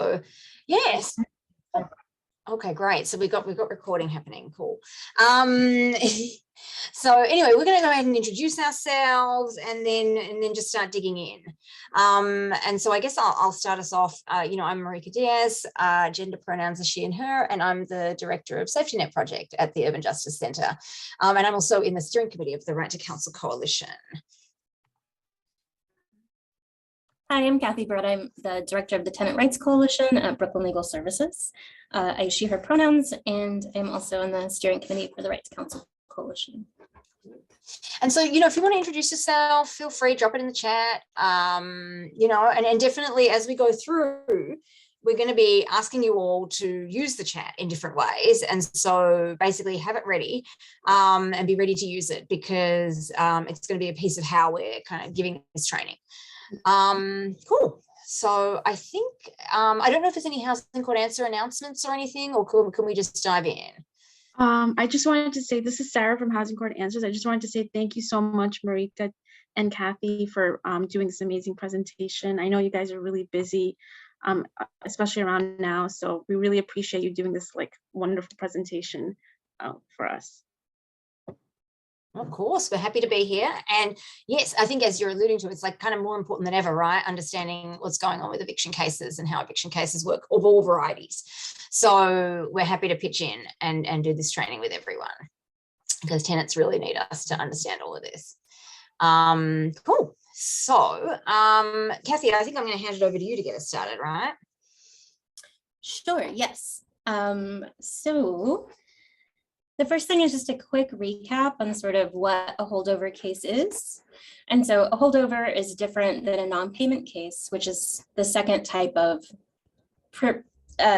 So yes. Okay, great. So we've got recording happening. Cool. So anyway, we're going to go ahead and introduce ourselves and then just start digging in. And so I guess I'll start us off. I'm Nycha Diaz, gender pronouns are she and her, and I'm the director of Safety Net Project at the Urban Justice Centre. And I'm also in the steering committee of the Right to Counsel Coalition. Hi, I'm Kathy Brett. I'm the director of the Tenant Rights Coalition at Brooklyn Legal Services. I use she, her pronouns, and I'm also in the steering committee for the Right to Counsel Coalition. And so, if you want to introduce yourself, feel free, drop it in the chat, and definitely as we go through, we're going to be asking you all to use the chat in different ways. And so basically have it ready and be ready to use it, because it's going to be a piece of how we're kind of giving this training. Cool. So I think, I don't know if there's any housing court answer announcements or anything, or can we just dive in? I just wanted to say, this is Sarah from Housing Court Answers. I just wanted to say thank you so much, Nycha and Kathy, for doing this amazing presentation. I know you guys are really busy, especially around now. So we really appreciate you doing this wonderful presentation for us. Of course, we're happy to be here. And yes, I think as you're alluding to, it's kind of more important than ever, right? Understanding what's going on with eviction cases and how eviction cases work of all varieties. So we're happy to pitch in and do this training with everyone, because tenants really need us to understand all of this. Cool. So Kathy, I think I'm going to hand it over to you to get us started, right? Sure, yes. So the first thing is just a quick recap on sort of what a holdover case is. And so a holdover is different than a non-payment case, which is the second type of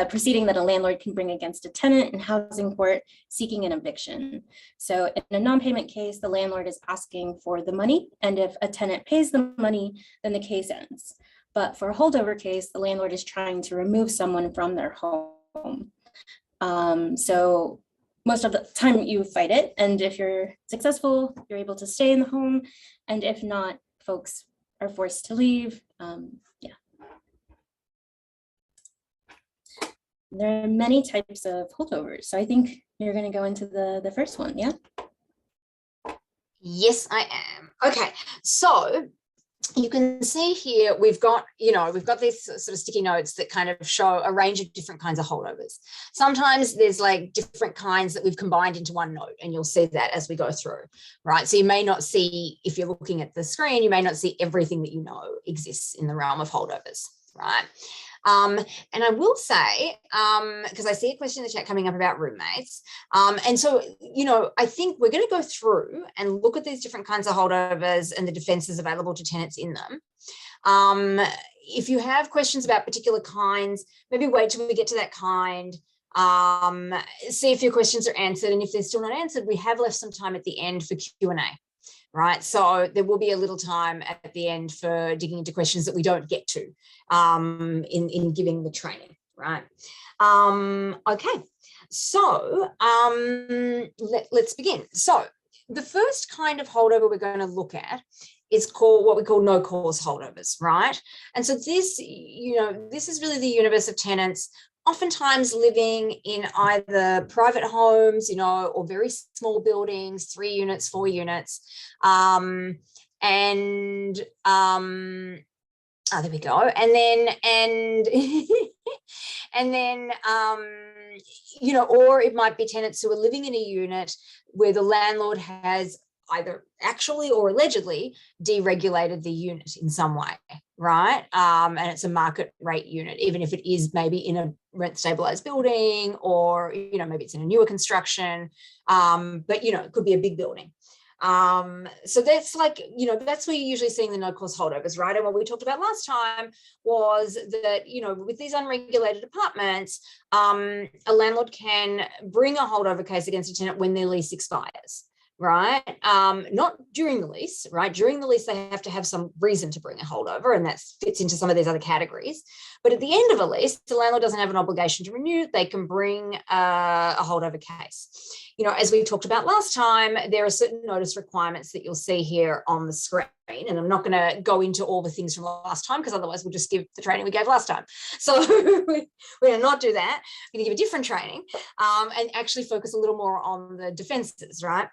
proceeding that a landlord can bring against a tenant in housing court seeking an eviction. So in a non-payment case, the landlord is asking for the money, and if a tenant pays the money, then the case ends. But for a holdover case, the landlord is trying to remove someone from their home. So most of the time you fight it, and if you're successful, you're able to stay in the home, and if not, folks are forced to leave. There are many types of holdovers, so I think you're going to go into the first one, yeah? Yes, I am. Okay, so you can see here we've got these sort of sticky notes that kind of show a range of different kinds of holdovers. Sometimes there's different kinds that we've combined into one note, and you'll see that as we go through, right? So you may not see, if you're looking at the screen, you may not see everything that exists in the realm of holdovers, right? And I will say, because I see a question in the chat coming up about roommates. And so, I think we're going to go through and look at these different kinds of holdovers and the defenses available to tenants in them. If you have questions about particular kinds, maybe wait till we get to that kind. See if your questions are answered. And if they're still not answered, we have left some time at the end for Q&A. Right, so there will be a little time at the end for digging into questions that we don't get to in giving the training, right? Okay, so let's begin. So the first kind of holdover we're going to look at is called what we call no cause holdovers, right? And so this, this is really the universe of tenants oftentimes living in either private homes, or very small buildings, 3 units, 4 units. There we go. And then, or it might be tenants who are living in a unit where the landlord has either actually or allegedly deregulated the unit in some way, right? And it's a market rate unit, even if it is maybe in a rent stabilized building, or, maybe it's in a newer construction, but, it could be a big building. So that's that's where you're usually seeing the no cause holdovers, right? And what we talked about last time was that, with these unregulated apartments, a landlord can bring a holdover case against a tenant when their lease expires, right? Not during the lease, right? During the lease, they have to have some reason to bring a holdover, and that fits into some of these other categories. But at the end of a lease, the landlord doesn't have an obligation to renew. They can bring a holdover case. You know, as we talked about last time, there are certain notice requirements that you'll see here on the screen. And I'm not going to go into all the things from last time, because otherwise we'll just give the training we gave last time. So we're going to not do that. We're going to give a different training and actually focus a little more on the defenses, right?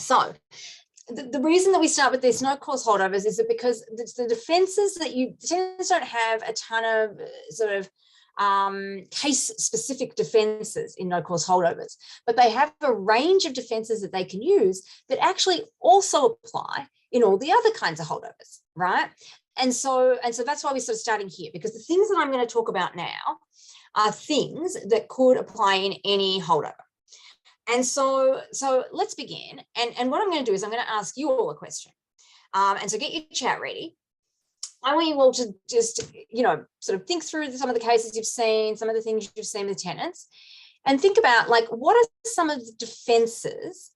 So the reason that we start with these no-cause holdovers is that because the defenses that tenants don't have a ton of sort of case-specific defenses in no-cause holdovers, but they have a range of defenses that they can use that actually also apply in all the other kinds of holdovers, right? And so that's why we're sort of starting here, because the things that I'm going to talk about now are things that could apply in any holdover. And so let's begin. And what I'm going to do is I'm going to ask you all a question. And so get your chat ready. I want you all to just, you know, sort of think through some of the cases you've seen, some of the things you've seen with tenants, and think about, like, what are some of the defenses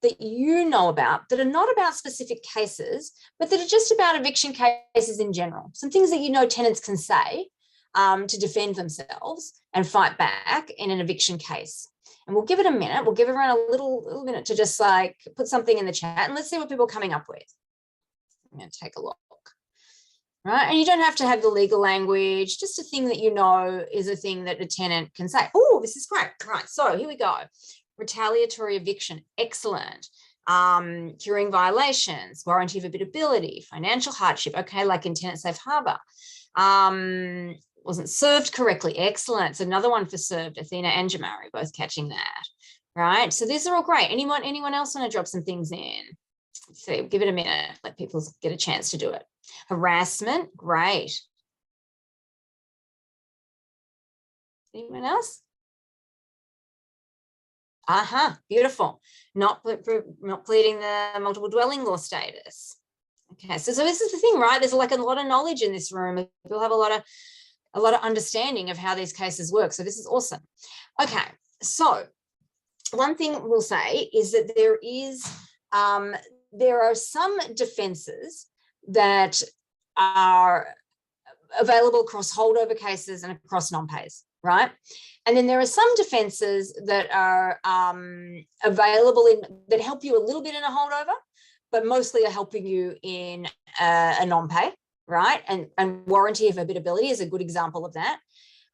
that you know about that are not about specific cases, but that are just about eviction cases in general. Some things that you know tenants can say to defend themselves and fight back in an eviction case. And we'll give it a minute. We'll give everyone a little minute to just like put something in the chat, and let's see what people are coming up with. I'm going to take a look. Right. And you don't have to have the legal language, just a thing that you know is a thing that a tenant can say. Oh, this is great. Right. So here we go. Retaliatory eviction. Excellent. Curing violations, warranty of habitability, financial hardship. Okay. Like in tenant safe harbor. Wasn't served correctly. Excellent. So another one for served, Athena and Jamari, both catching that. Right. So these are all great. Anyone else want to drop some things in? So give it a minute. Let people get a chance to do it. Harassment. Great. Anyone else? Beautiful. Not pleading the multiple dwelling law status. Okay, so this is the thing, right? There's like a lot of knowledge in this room. People have a lot of understanding of how these cases work. So this is awesome. Okay, so one thing we'll say is that there are some defenses that are available across holdover cases and across non-pays, right? And then there are some defenses that are available that help you a little bit in a holdover, but mostly are helping you in a non-pay, right? And warranty of habitability is a good example of that.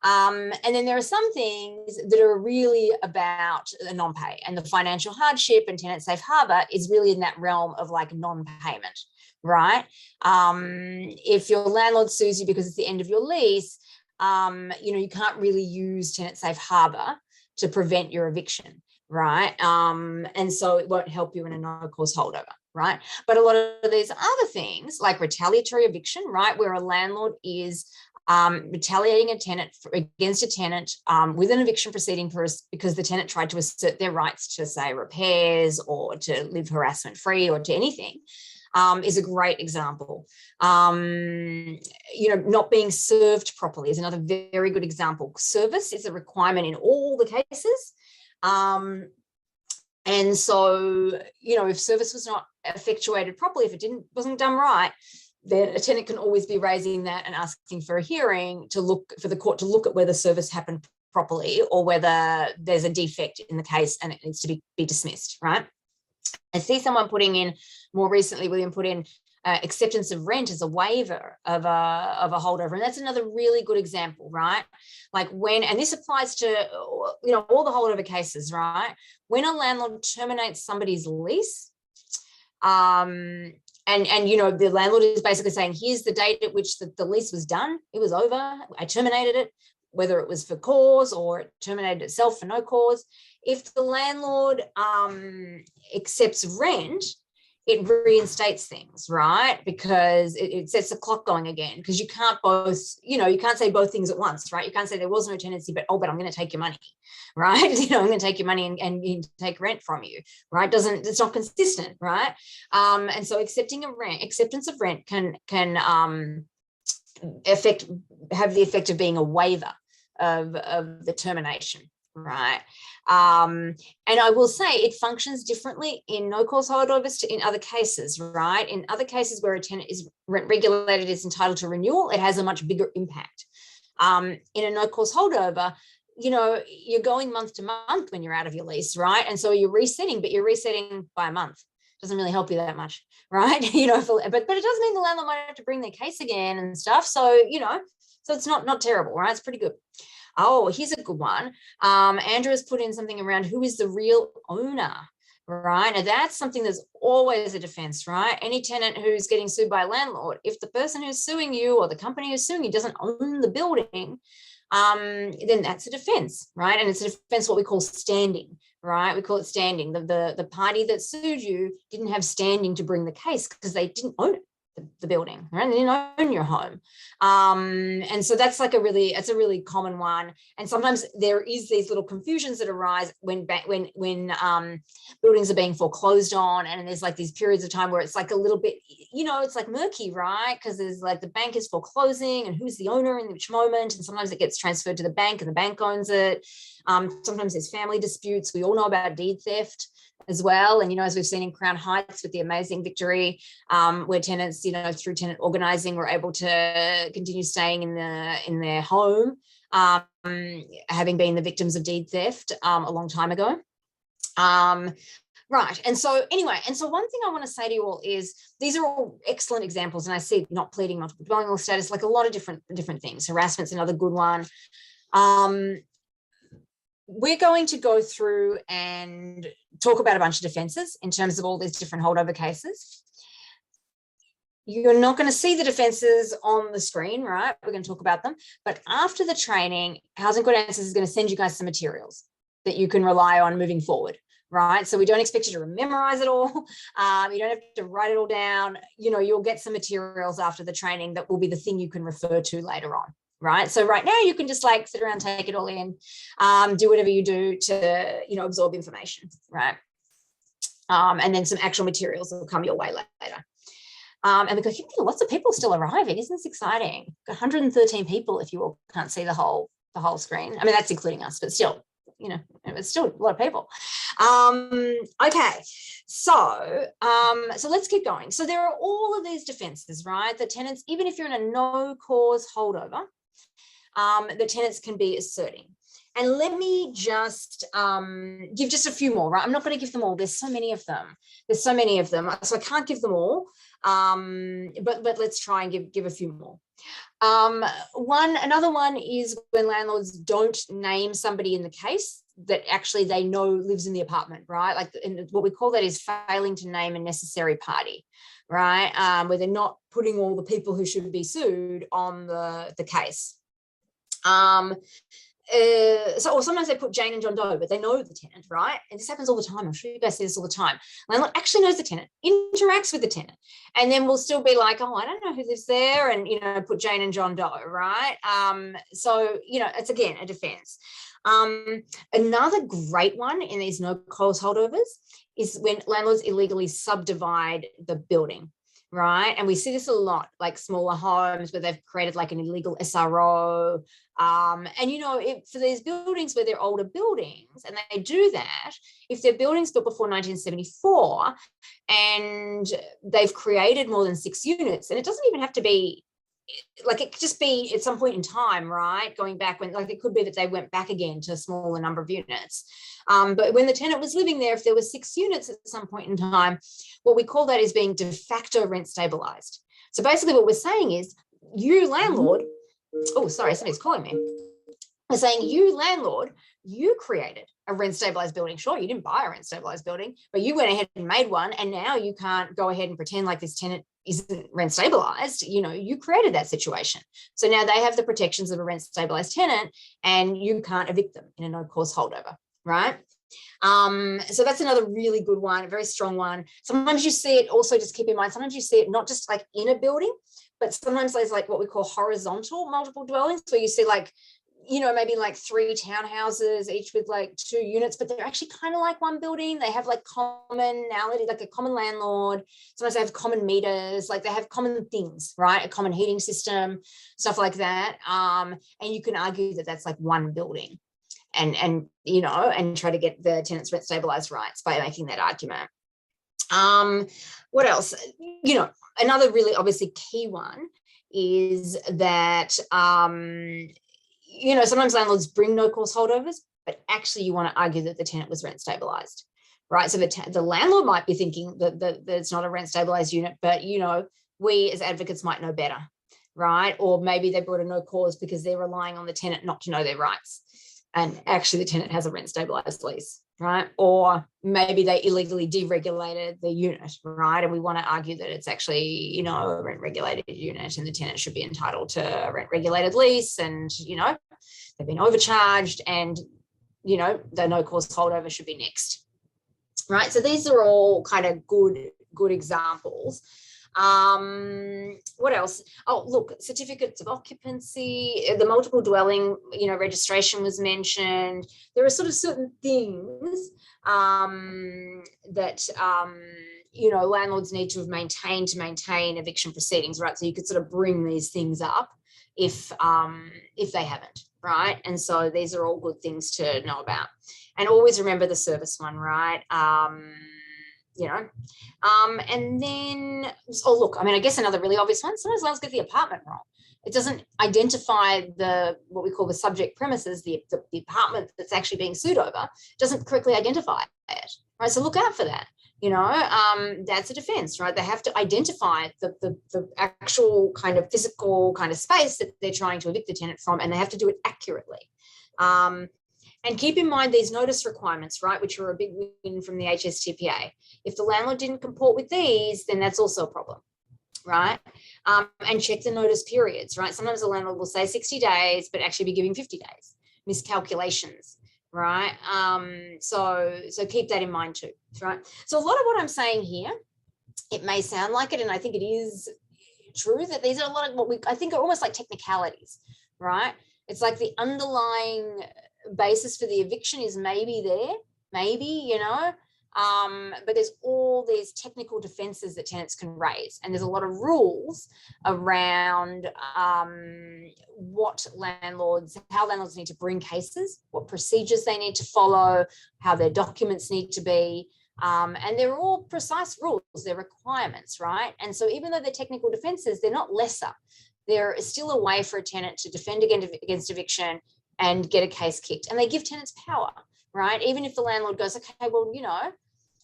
And then there are some things that are really about a non-pay, and the financial hardship and tenant safe harbor is really in that realm of like non-payment, right? If your landlord sues you because it's the end of your lease, you can't really use tenant safe harbor to prevent your eviction, right? And so it won't help you in a no-cause holdover, right? But a lot of these other things like retaliatory eviction, right, where a landlord is retaliating against a tenant with an eviction proceeding because the tenant tried to assert their rights to, say, repairs or to live harassment free or to anything, is a great example. Not being served properly is another very good example. Service is a requirement in all the cases. And so, if service was not effectuated properly, if it wasn't done right, then a tenant can always be raising that and asking for a hearing for the court to look at whether service happened properly or whether there's a defect in the case and it needs to be dismissed, right? I see someone putting in more recently, William put in acceptance of rent as a waiver of a holdover. And that's another really good example, right? Like and this applies to, all the holdover cases, right? When a landlord terminates somebody's lease, and the landlord is basically saying, here's the date at which the lease was done. It was over. I terminated it, whether it was for cause or it terminated itself for no cause. If the landlord accepts rent, it reinstates things, right? Because it sets the clock going again, because you can't you can't say both things at once, right? You can't say there was no tenancy, but I'm going to take your money, right? I'm going to take your money and take rent from you, right? It's not consistent, right? And so acceptance of rent can have the effect of being a waiver of the termination, right? And I will say it functions differently in no-cause holdovers to in other cases, right? In other cases where a tenant is rent regulated, is entitled to renewal, it has a much bigger impact. In a no-cause holdover, you know, you're going month to month when you're out of your lease, right? And so you're resetting, but you're resetting by a month. Doesn't really help you that much, right? You know, but it does mean the landlord might have to bring their case again and stuff. So, you know, so it's not terrible, right? It's pretty good. Oh, here's a good one. Andrew has put in something around who is the real owner, right? Now that's something that's always a defense, right? Any tenant who's getting sued by a landlord, if the person who's suing you or the company who's suing you doesn't own the building, then that's a defense, right? And it's a defense what we call standing, right? We call it standing. The party that sued you didn't have standing to bring the case because they didn't own it, the building, right? They didn't own your home. And so that's like it's a really common one. And sometimes there is these little confusions that arise when buildings are being foreclosed on, and there's like these periods of time where it's like a little bit, you know, it's like murky, right? Because there's like the bank is foreclosing and who's the owner in which moment, and sometimes it gets transferred to the bank and the bank owns it. Sometimes there's family disputes. We all know about deed theft as well. And, you know, as we've seen in Crown Heights with the amazing victory, where tenants, you know, through tenant organizing were able to continue staying in their home, having been the victims of deed theft a long time ago. Right. And so anyway, one thing I want to say to you all is these are all excellent examples. And I see not pleading, multiple dwelling law status, like a lot of different things. Harassment's another good one. We're going to go through and talk about a bunch of defenses in terms of all these different holdover cases. You're not going to see the defenses on the screen, right? We're going to talk about them. But after the training, Housing Court Answers is going to send you guys some materials that you can rely on moving forward, right? So we don't expect you to memorize it all. You don't have to write it all down. You know, you'll get some materials after the training that will be the thing you can refer to later on. Right. So right now you can just like sit around, take it all in, do whatever you do to, you know, absorb information. Right. And then some actual materials will come your way later. And because lots of people still arriving. Isn't this exciting? 113 people if you all can't see the whole screen. I mean, that's including us, but still, you know, it's still a lot of people. Okay. So let's keep going. So there are all of these defenses, right? The tenants, even if you're in a no cause holdover, the tenants can be asserting. And let me just give just a few more, right? I'm not going to give them all. There's so many of them. So I can't give them all. But let's try and give a few more. Another one is when landlords don't name somebody in the case that actually they know lives in the apartment, right? Like what we call that is failing to name a necessary party, right? Where they're not putting all the people who should be sued on the case. Or sometimes they put Jane and John Doe, but they know the tenant, right? And this happens all the time. I'm sure you guys see this all the time. Landlord actually knows the tenant, interacts with the tenant, and then we'll still be like, oh, I don't know who lives there, and, you know, put Jane and John Doe, right? So, you know, it's again a defense. Another great one in these no cause holdovers is when landlords illegally subdivide the building. Right. And we see this a lot, like smaller homes where they've created like an illegal SRO. And, you know, for these buildings where they're older buildings and they do that, if they're buildings built before 1974 and they've created more than 6 units, and it doesn't even have to be like, it could just be at some point in time, right? Going back when, like, it could be that they went back again to a smaller number of units. But when the tenant was living there, if there were 6 units at some point in time, what we call that is being de facto rent stabilized. So basically what we're saying is you landlord, oh, sorry, somebody's calling me. We're saying you landlord, you created a rent stabilized building. Sure, you didn't buy a rent stabilized building, but you went ahead and made one. And now you can't go ahead and pretend like this tenant isn't rent stabilized. You know, you created that situation. So now they have the protections of a rent stabilized tenant and you can't evict them in a no cause holdover, right? So that's another really good one, a very strong one. Sometimes you see it also, just keep in mind, sometimes you see it not just like in a building, but sometimes there's like what we call horizontal multiple dwellings, where you see like, you know, maybe like 3 townhouses, each with like 2 units, but they're actually kind of like one building. They have like commonality, like a common landlord. Sometimes they have common meters, like they have common things, right? A common heating system, stuff like that. And you can argue that that's like one building. you know, and try to get the tenant's rent stabilized rights by making that argument. What else? You know, another really obviously key one is that, you know, sometimes landlords bring no cause holdovers, but actually you want to argue that the tenant was rent stabilized, right? So the landlord might be thinking that it's not a rent stabilized unit, but, you know, we as advocates might know better, right? Or maybe they brought a no cause because they're relying on the tenant not to know their rights. And actually the tenant has a rent stabilized lease, right? Or maybe they illegally deregulated the unit, right? And we want to argue that it's actually, you know, a rent regulated unit and the tenant should be entitled to a rent regulated lease, and, you know, they've been overcharged and, you know, the no cause holdover should be next, right? So these are all kind of good examples. What else? Oh, look, certificates of occupancy, the multiple dwelling, you know, registration was mentioned. There are sort of certain things that, you know, landlords need to have maintained to maintain eviction proceedings, right? So you could sort of bring these things up if they haven't, right? And so these are all good things to know about. And always remember the service one, right? You know, and then, oh, look, I mean, I guess another really obvious one, sometimes landlords get the apartment wrong. It doesn't identify what we call the subject premises, the apartment that's actually being sued over, doesn't correctly identify it, right? So look out for that. You know, that's a defense, right? They have to identify the actual kind of physical kind of space that they're trying to evict the tenant from, and they have to do it accurately. And keep in mind these notice requirements, right, which are a big win from the HSTPA. If the landlord didn't comport with these, then that's also a problem, right? And check the notice periods, right? Sometimes the landlord will say 60 days, but actually be giving 50 days. Miscalculations, right? So keep that in mind too, right? So a lot of what I'm saying here, it may sound like it, and I think it is true that these are a lot of what I think are almost like technicalities, right? It's like the underlying basis for the eviction is maybe there, maybe, you know, but there's all these technical defenses that tenants can raise, and there's a lot of rules around how landlords need to bring cases, what procedures they need to follow, how their documents need to be, and they're all precise rules, they're requirements, right? And so even though they're technical defenses, they're not lesser. There is still a way for a tenant to defend against eviction and get a case kicked, and they give tenants power, right? Even if the landlord goes, okay, well, you know,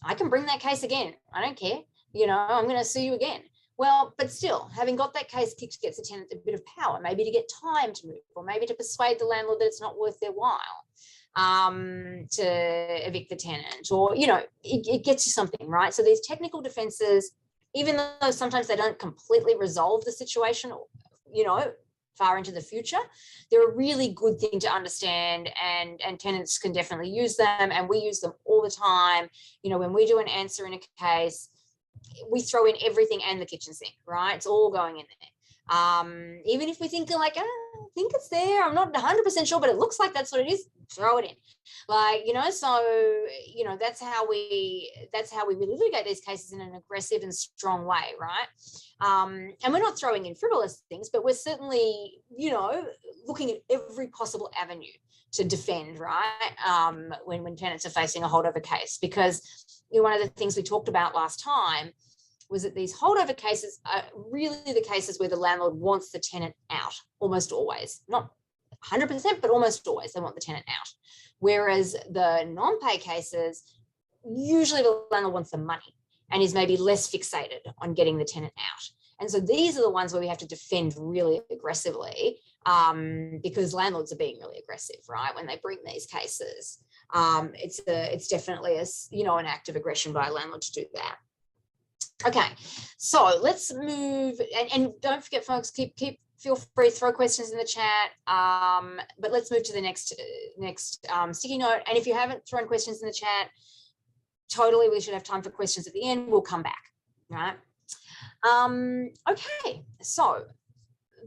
I can bring that case again. I don't care. You know, I'm going to sue you again. Well, but still, having got that case kicked gets the tenant a bit of power, maybe to get time to move, or maybe to persuade the landlord that it's not worth their while to evict the tenant, or, you know, it gets you something, right? So these technical defenses, even though sometimes they don't completely resolve the situation, you know, far into the future, they're a really good thing to understand, and tenants can definitely use them, and we use them all the time. You know, when we do an answer in a case, we throw in everything and the kitchen sink, right? It's all going in there. Even if we think like, I think it's there, I'm not 100% sure, but it looks like that's what it is, throw it in. Like, you know, so, you know, that's how we really litigate these cases in an aggressive and strong way, right? And we're not throwing in frivolous things, but we're certainly, you know, looking at every possible avenue to defend, right? When tenants are facing a holdover case, because, you know, one of the things we talked about last time was that these holdover cases are really the cases where the landlord wants the tenant out, almost always. Not 100%, but almost always they want the tenant out. Whereas the non-pay cases, usually the landlord wants the money and is maybe less fixated on getting the tenant out. And so these are the ones where we have to defend really aggressively, because landlords are being really aggressive, right, when they bring these cases. It's definitely an act of aggression by a landlord to do that. Okay, so let's move, and don't forget, folks, feel free to throw questions in the chat, but let's move to the next sticky note. And if you haven't thrown questions in the chat, totally, we should have time for questions at the end. We'll come back, right? Okay, so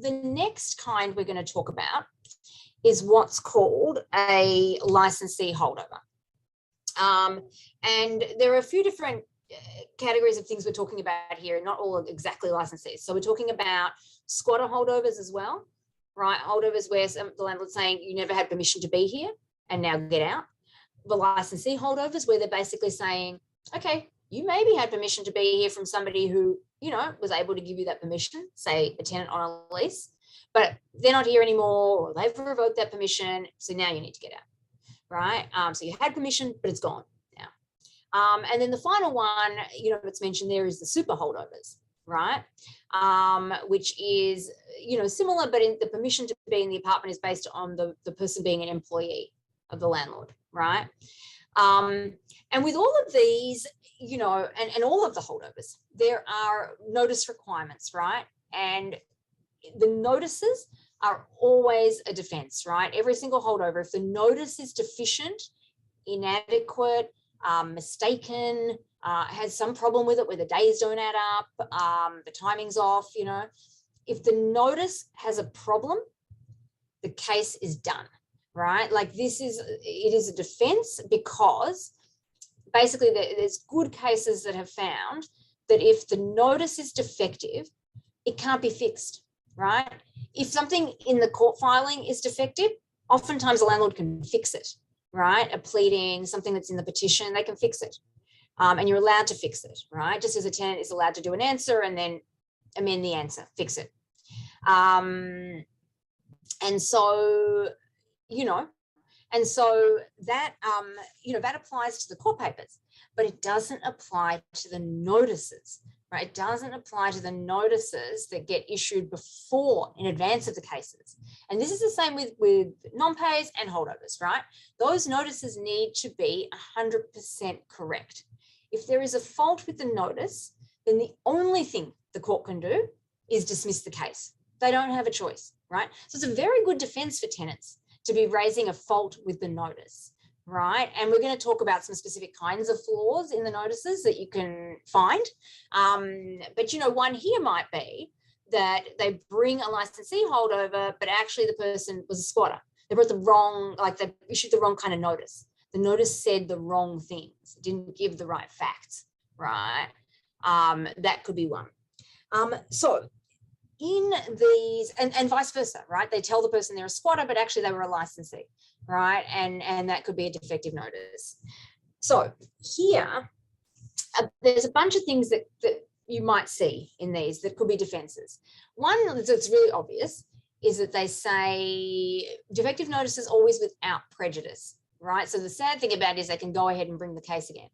the next kind we're going to talk about is what's called a licensee holdover. And there are a few different categories of things we're talking about here, not all exactly licensees. So we're talking about squatter holdovers as well, right? Holdovers where the landlord's saying you never had permission to be here, and now get out. The licensee holdovers, where they're basically saying, okay, you maybe had permission to be here from somebody who, you know, was able to give you that permission, say a tenant on a lease, but they're not here anymore, or they've revoked that permission, so now you need to get out, right? So you had permission, but it's gone now. And then the final one, you know, that's mentioned there is the super holdovers, right? Which is, you know, similar, but in the permission to be in the apartment is based on the person being an employee of the landlord, right? And with all of these, you know, and all of the holdovers, there are notice requirements, right? And the notices are always a defense, right? Every single holdover, if the notice is deficient, inadequate, mistaken, has some problem with it where the days don't add up, the timing's off, you know, if the notice has a problem, the case is done, right? Like it is a defense, because basically there's good cases that have found that if the notice is defective, it can't be fixed, right? If something in the court filing is defective, oftentimes the landlord can fix it, right? A pleading, something that's in the petition, they can fix it. And you're allowed to fix it, right? Just as a tenant is allowed to do an answer and then amend the answer, fix it. And so, you know, and so that, you know, that applies to the court papers, but it doesn't apply to the notices, right? It doesn't apply to the notices that get issued before, in advance of the cases. And this is the same with non-pays and holdovers, right? Those notices need to be 100% correct. If there is a fault with the notice, then the only thing the court can do is dismiss the case. They don't have a choice, right? So it's a very good defense for tenants to be raising a fault with the notice, right? And we're going to talk about some specific kinds of flaws in the notices that you can find. But, you know, one here might be that they bring a licensee holdover, but actually the person was a squatter. They brought the wrong, like they issued the wrong kind of notice. The notice said the wrong things, it didn't give the right facts, right? That could be one. So in these, and vice versa, right? They tell the person they're a squatter, but actually they were a licensee, right? And that could be a defective notice. So here, there's a bunch of things that you might see in these that could be defenses. One that's really obvious is that they say defective notices always without prejudice, right? So the sad thing about it is they can go ahead and bring the case again.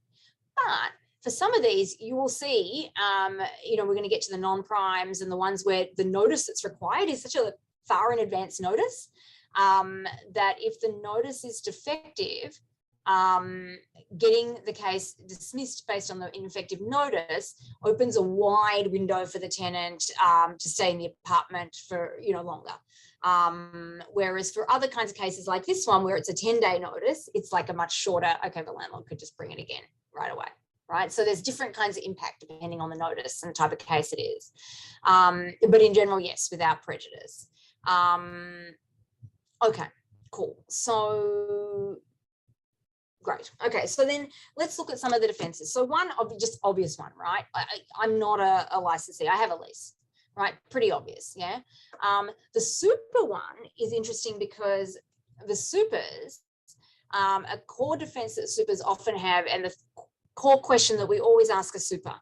But for some of these, you will see, you know, we're going to get to the non-primes and the ones where the notice that's required is such a far in advance notice that if the notice is defective, getting the case dismissed based on the ineffective notice opens a wide window for the tenant to stay in the apartment for, you know, longer. Whereas for other kinds of cases like this one, where it's a 10-day notice, it's like a much shorter, okay, the landlord could just bring it again right away. Right. So there's different kinds of impact depending on the notice and the type of case it is. But in general, yes, without prejudice. Okay, cool. So great. Okay, so then let's look at some of the defenses. So one just obvious one, right? I'm not a licensee. I have a lease, right? Pretty obvious, yeah. The super one is interesting because the supers, a core defense that supers often have, and the core question that we always ask a super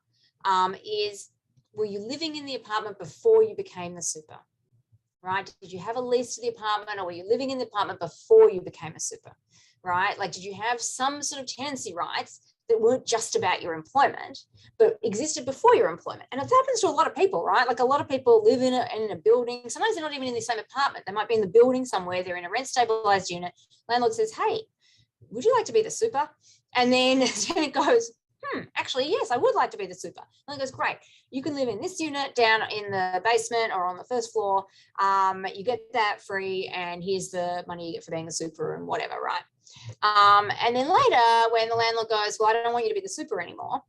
is, were you living in the apartment before you became the super, right? Did you have a lease to the apartment, or were you living in the apartment before you became a super, right? Like, did you have some sort of tenancy rights that weren't just about your employment, but existed before your employment? And it happens to a lot of people, right? Like a lot of people live in a building. Sometimes they're not even in the same apartment. They might be in the building somewhere. They're in a rent stabilized unit. Landlord says, hey, would you like to be the super? And then the tenant goes, actually, yes, I would like to be the super. And he goes, great, you can live in this unit down in the basement or on the first floor. You get that free, and here's the money you get for being the super and whatever, right? And then later, when the landlord goes, well, I don't want you to be the super anymore,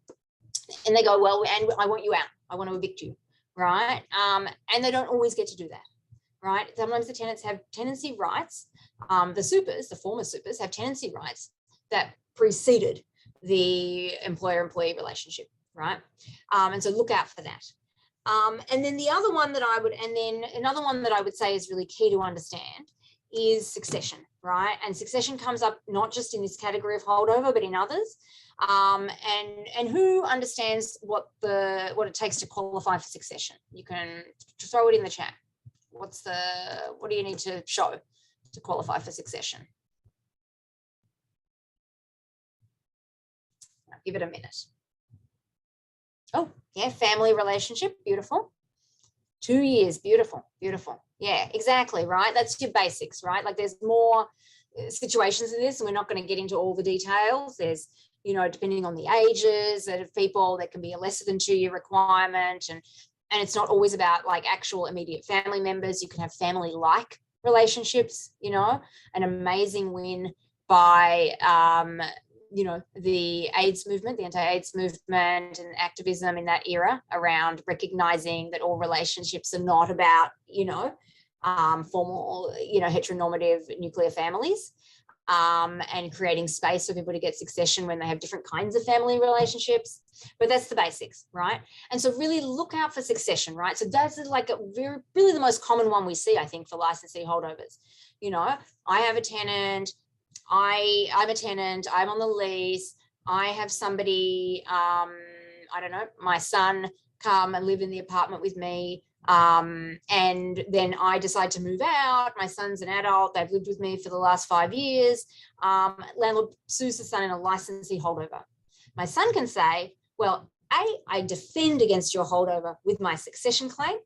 and they go, well, and I want you out. I want to evict you, right? And they don't always get to do that, right? Sometimes the tenants have tenancy rights. The supers, the former supers, have tenancy rights that preceded the employer-employee relationship, right? And so look out for that. And then the other one that another one that I would say is really key to understand is succession, right? And succession comes up not just in this category of holdover, but in others. And who understands what it takes to qualify for succession? You can throw it in the chat. What do you need to show to qualify for succession? Give it a minute. Oh, yeah, family relationship, beautiful. 2 years, beautiful, beautiful. Yeah, exactly, right? That's your basics, right? Like there's more situations in this, and we're not going to get into all the details. There's, you know, depending on the ages of people, there can be a lesser than 2 year requirement, and it's not always about like actual immediate family members. You can have family-like relationships, you know, an amazing win by, you know, the AIDS movement, the anti-AIDS movement and activism in that era around recognizing that all relationships are not about, you know, formal, you know, heteronormative nuclear families, and creating space for people to get succession when they have different kinds of family relationships. But that's the basics, right? And so really look out for succession, right? So that's like really the most common one we see, I think, for licensee holdovers. You know, I have a tenant, I'm a tenant, I'm on the lease, I have somebody, I don't know, my son come and live in the apartment with me, and then I decide to move out. My son's an adult, they've lived with me for the last 5 years. Landlord sues the son in a licensee holdover. My son can say, well, A, I defend against your holdover with my succession claim,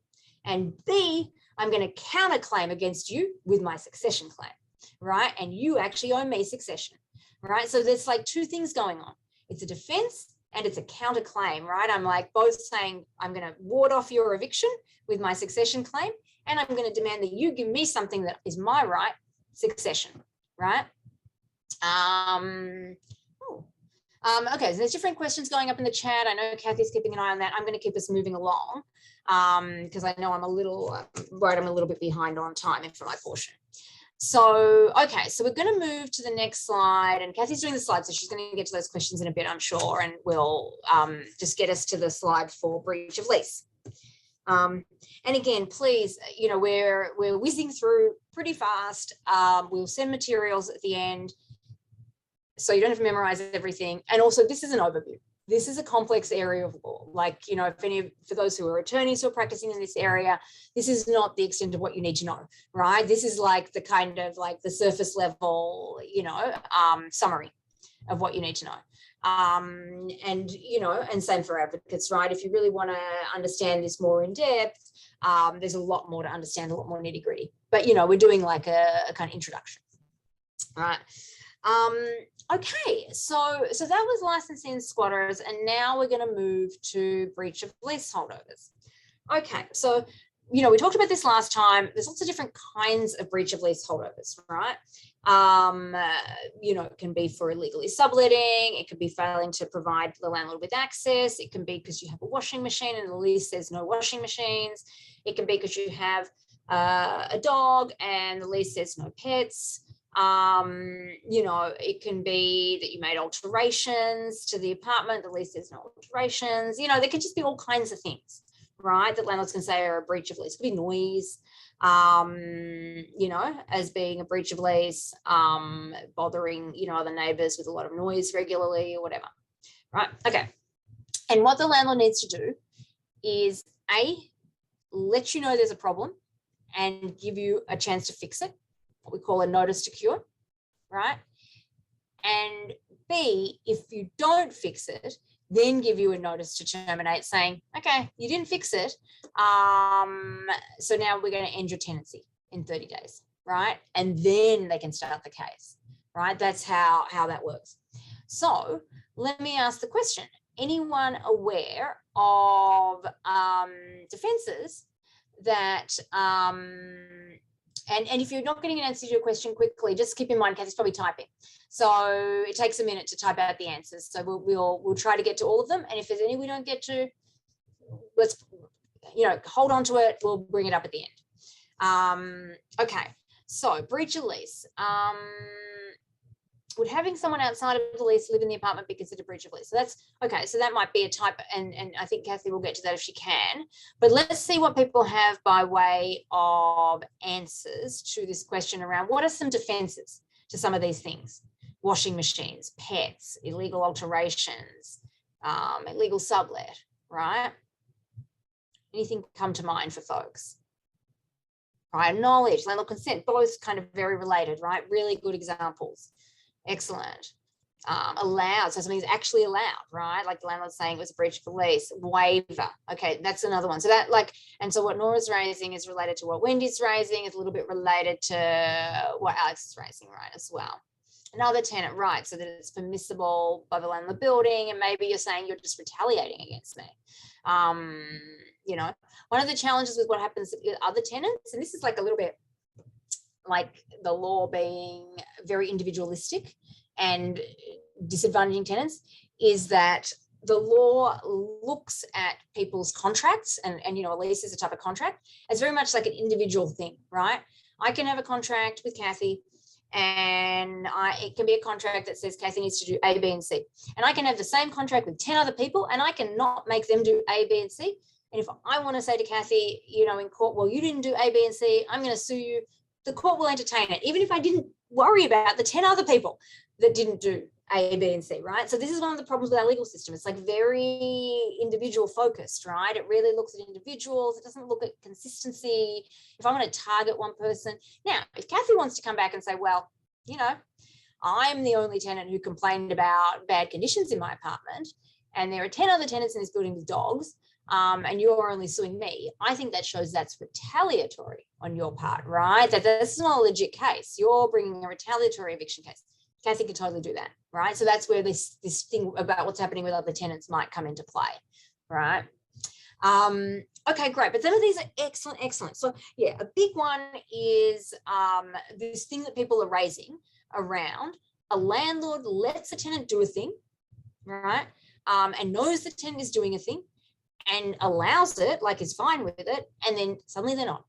and B, I'm going to counterclaim against you with my succession claim. Right? And you actually owe me succession, right? So there's like two things going on. It's a defense and it's a counterclaim, right? I'm like both saying I'm going to ward off your eviction with my succession claim, and I'm going to demand that you give me something that is my right, succession, right? Okay, so there's different questions going up in the chat. I know Kathy's keeping an eye on that. I'm going to keep us moving along because I know I'm a little worried I'm a little bit behind on time for my portion. So, okay, so we're going to move to the next slide, and Kathy's doing the slide, so she's going to get to those questions in a bit, I'm sure, and we'll just get us to the slide for breach of lease. And again, please, you know, we're whizzing through pretty fast. We'll send materials at the end, so you don't have to memorize everything. And also, this is an overview. This is a complex area of law. Like, you know, for those who are attorneys who are practicing in this area, this is not the extent of what you need to know, right? This is like the kind of like the surface level, you know, summary of what you need to know. And, you know, and same for advocates, right? If you really want to understand this more in depth, there's a lot more to understand, a lot more nitty gritty. But, you know, we're doing like a kind of introduction, right? Okay, so that was licensing and squatters, and now we're going to move to breach of lease holdovers. Okay, so, you know, we talked about this last time. There's lots of different kinds of breach of lease holdovers, right? You know, it can be for illegally subletting. It could be failing to provide the landlord with access. It can be because you have a washing machine and the lease says no washing machines. It can be because you have a dog and the lease says no pets. You know, it can be that you made alterations to the apartment, the lease says no alterations. You know, there can just be all kinds of things, right, that landlords can say are a breach of lease. It could be noise, you know, as being a breach of lease, bothering, you know, other neighbours with a lot of noise regularly or whatever, right? Okay. And what the landlord needs to do is A, let you know there's a problem and give you a chance to fix it, what we call a notice to cure, right? And B, if you don't fix it, then give you a notice to terminate saying, okay, you didn't fix it. So now we're going to end your tenancy in 30 days, right? And then they can start the case, right? That's how that works. So let me ask the question. Anyone aware of defenses that, and if you're not getting an answer to your question quickly, just keep in mind, Kathy's probably typing. So it takes a minute to type out the answers. So we'll try to get to all of them. And if there's any we don't get to, let's, you know, hold on to it. We'll bring it up at the end. Okay. So breach of lease. Would having someone outside of the lease live in the apartment be considered breach of lease? So that's okay. So that might be a type, and I think Kathy will get to that if she can. But let's see what people have by way of answers to this question around what are some defenses to some of these things: washing machines, pets, illegal alterations, illegal sublet, right? Anything come to mind for folks? Prior knowledge, landlord consent, both kind of very related, right? Really good examples. Excellent. Allowed, so something's actually allowed, right? Like the landlord saying it was a breach of the lease. Waiver, okay, that's another one. So that, like, and so what Nora's raising is related to what Wendy's raising, is a little bit related to what Alex is raising, right, as well. Another tenant, right, so that it's permissible by the land of the building, and maybe you're saying you're just retaliating against me. You know, one of the challenges with what happens with other tenants, and this is like a little bit like the law being very individualistic and disadvantaging tenants, is that the law looks at people's contracts, and you know, a lease is a type of contract, as very much like an individual thing, right? I can have a contract with Kathy, and it can be a contract that says Kathy needs to do A, B, and C. And I can have the same contract with 10 other people, and I cannot make them do A, B, and C. And if I want to say to Kathy, you know, in court, well, you didn't do A, B, and C, I'm going to sue you, the court will entertain it, even if I didn't worry about the 10 other people that didn't do A, B, and C, right? So this is one of the problems with our legal system. It's like very individual focused, right? It really looks at individuals. It doesn't look at consistency. If I want to target one person. Now, if Kathy wants to come back and say, well, you know, I'm the only tenant who complained about bad conditions in my apartment, and there are 10 other tenants in this building with dogs, and you're only suing me, I think that shows that's retaliatory on your part, right? That's not a legit case. You're bringing a retaliatory eviction case. Kathy can totally do that, right? So that's where this thing about what's happening with other tenants might come into play, right? Okay, great. But some of these are excellent, excellent. So yeah, a big one is this thing that people are raising around a landlord lets a tenant do a thing, right? And knows the tenant is doing a thing and allows it, like is fine with it, and then suddenly they're not,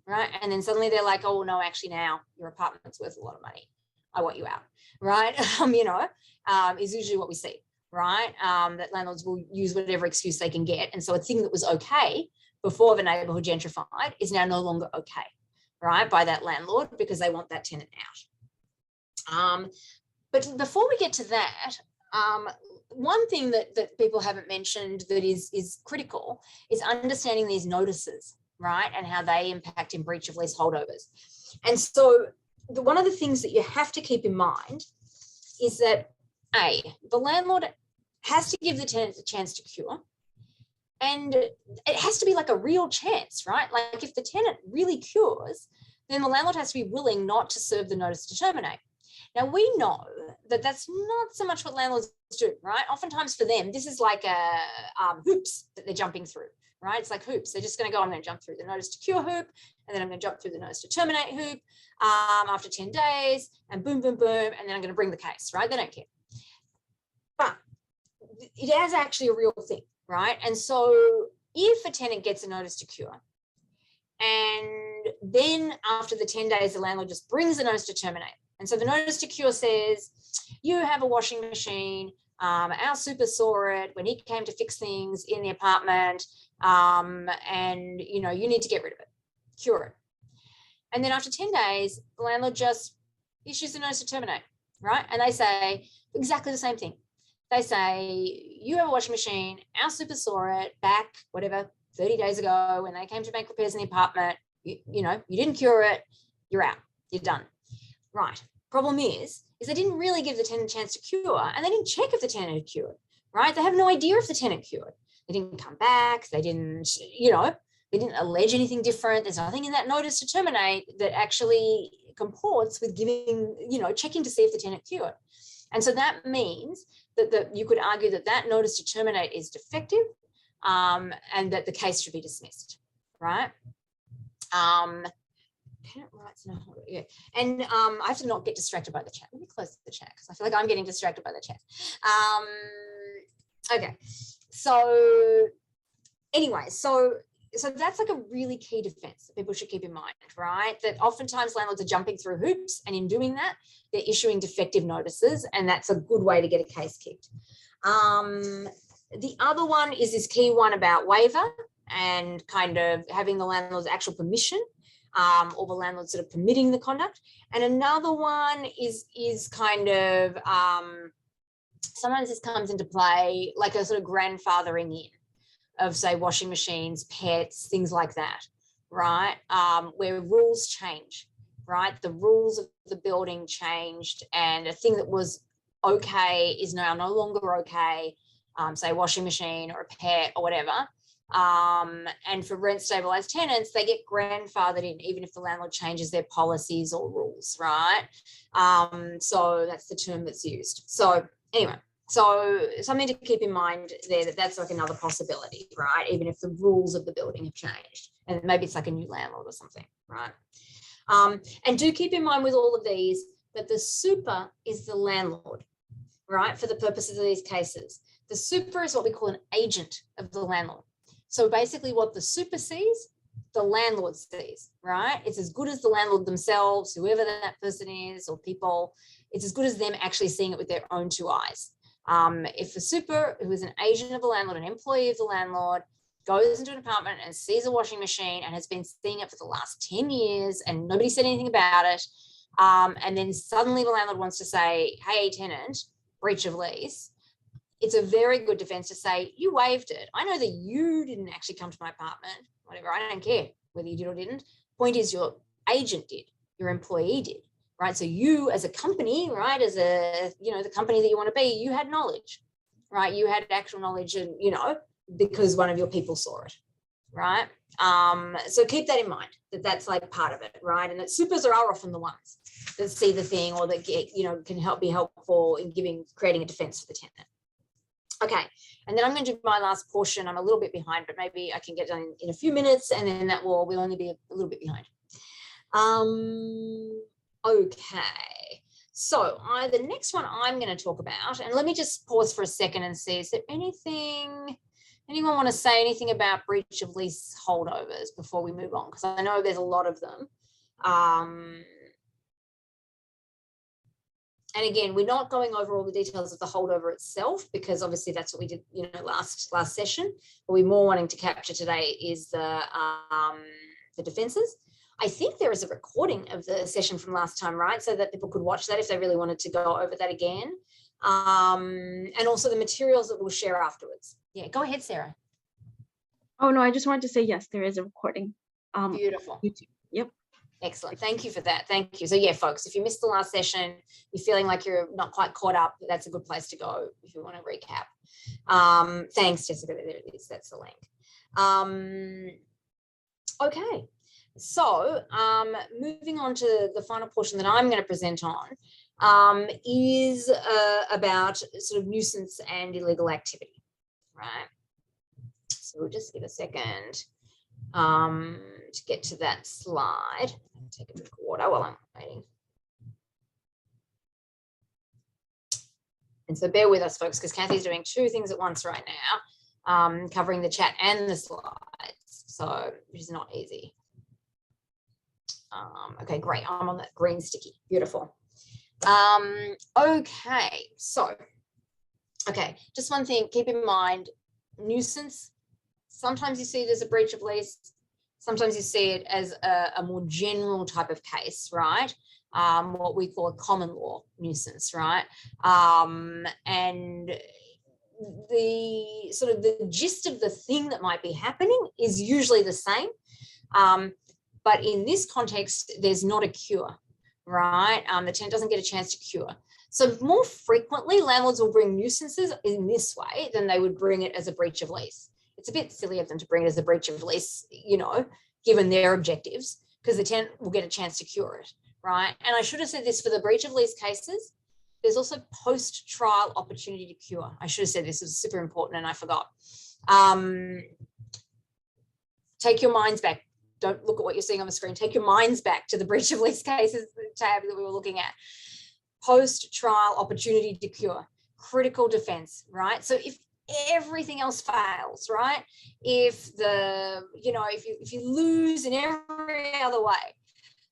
right? And then suddenly they're like, oh, no, actually now your apartment's worth a lot of money. I want you out, right? You know, is usually what we see, right? That landlords will use whatever excuse they can get. And so a thing that was okay before the neighborhood gentrified is now no longer okay, right, by that landlord, because they want that tenant out. But before we get to that, one thing that people haven't mentioned that is critical is understanding these notices, right, and how they impact in breach of lease holdovers. And so one of the things that you have to keep in mind is that, A, the landlord has to give the tenant a chance to cure, and it has to be like a real chance, right? Like if the tenant really cures, then the landlord has to be willing not to serve the notice to terminate. Now, we know that that's not so much what landlords do, right? Oftentimes for them, this is like a hoops that they're jumping through, right? It's like hoops. They're just going to go, I'm going to jump through the notice to cure hoop, and then I'm going to jump through the notice to terminate hoop after 10 days, and boom, boom, boom, and then I'm going to bring the case, right? They don't care. But it is actually a real thing, right? And so if a tenant gets a notice to cure, and then after the 10 days, the landlord just brings the notice to terminate. And so the notice to cure says, you have a washing machine, our super saw it when he came to fix things in the apartment, and you know, you need to get rid of it, cure it. And then after 10 days, the landlord just issues the notice to terminate, right? And they say exactly the same thing. They say, you have a washing machine, our super saw it back, whatever, 30 days ago when they came to make repairs in the apartment, you know, you didn't cure it, you're out, you're done. Right. Problem is they didn't really give the tenant a chance to cure, and they didn't check if the tenant had cured, right? They have no idea if the tenant cured. They didn't come back. They didn't, you know, they didn't allege anything different. There's nothing in that notice to terminate that actually comports with giving, you know, checking to see if the tenant cured. And so that means that you could argue that that notice to terminate is defective, and that the case should be dismissed, right? Tenant rights, no, yeah. And I have to not get distracted by the chat. Let me close the chat because I feel like I'm getting distracted by the chat. Okay, so anyway, so that's like a really key defense that people should keep in mind, right? That oftentimes landlords are jumping through hoops, and in doing that, they're issuing defective notices, and that's a good way to get a case kicked. The other one is this key one about waiver and kind of having the landlord's actual permission or the landlord sort of permitting the conduct. And another one is kind of, sometimes this comes into play like a sort of grandfathering in of, say, washing machines, pets, things like that, right? Where rules change, right? The rules of the building changed, and a thing that was okay is now no longer okay, say washing machine or a pet or whatever. And for rent stabilized tenants, they get grandfathered in even if the landlord changes their policies or rules, right? So that's the term that's used. So anyway, so something to keep in mind there, that's like another possibility, right? Even if the rules of the building have changed, and maybe it's like a new landlord or something, right? And do keep in mind with all of these that the super is the landlord, right? For the purposes of these cases, the super is what we call an agent of the landlord. So basically what the super sees, the landlord sees, right? It's as good as the landlord themselves, whoever that person is or people, it's as good as them actually seeing it with their own two eyes. If the super, who is an agent of the landlord, an employee of the landlord, goes into an apartment and sees a washing machine and has been seeing it for the last 10 years and nobody said anything about it, and then suddenly the landlord wants to say, hey, tenant, breach of lease, it's a very good defense to say, you waived it. I know that you didn't actually come to my apartment, whatever, I don't care whether you did or didn't. Point is your agent did, your employee did, right? So you as a company, right, as a, the company that you want to be, you had knowledge, right? You had actual knowledge and, because one of your people saw it, right? So keep that in mind, that that's like part of it, right? And that supers are often the ones that see the thing or that get, can be helpful in creating a defense for the tenant. Okay, and then I'm going to do my last portion. I'm a little bit behind, but maybe I can get done in a few minutes, and then we'll only be a little bit behind. Okay, so the next one I'm going to talk about, and let me just pause for a second and see, is there anyone want to say anything about breach of lease holdovers before we move on? Because I know there's a lot of them. And again, we're not going over all the details of the holdover itself, because obviously that's what we did, last session. What we're more wanting to capture today is the defenses. I think there is a recording of the session from last time, right? So that people could watch that if they really wanted to go over that again. And also the materials that we'll share afterwards. Yeah, go ahead, Sarah. Oh, no, I just wanted to say, yes, there is a recording. Beautiful. YouTube. Yep. Excellent. Thank you for that. Thank you. So yeah, folks, if you missed the last session, you're feeling like you're not quite caught up, that's a good place to go if you want to recap. Thanks, Jessica. There it is. That's the link. Okay. So moving on to the final portion that I'm going to present on is about sort of nuisance and illegal activity, right? So we'll just give a second to get to that slide. Take a drink of water while I'm waiting. And so bear with us, folks, because Kathy's doing two things at once right now, covering the chat and the slides, so which is not easy. Okay, great. I'm on that green sticky. Beautiful. Okay, so, just one thing, keep in mind, nuisance, sometimes you see it as a breach of lease, sometimes you see it as a more general type of case, right? What we call a common law nuisance, right? And the sort of the gist of the thing that might be happening is usually the same. But in this context, there's not a cure, right? The tenant doesn't get a chance to cure. So more frequently, landlords will bring nuisances in this way than they would bring it as a breach of lease. It's a bit silly of them to bring it as a breach of lease, given their objectives, because the tenant will get a chance to cure it, right? And I should have said this for the breach of lease cases. There's also post-trial opportunity to cure. I should have said this was super important and I forgot. Take your minds back. Don't look at what you're seeing on the screen. Take your minds back to the breach of lease cases tab that we were looking at. Post-trial opportunity to cure, critical defense, right? So if everything else fails, right? If if you lose in every other way,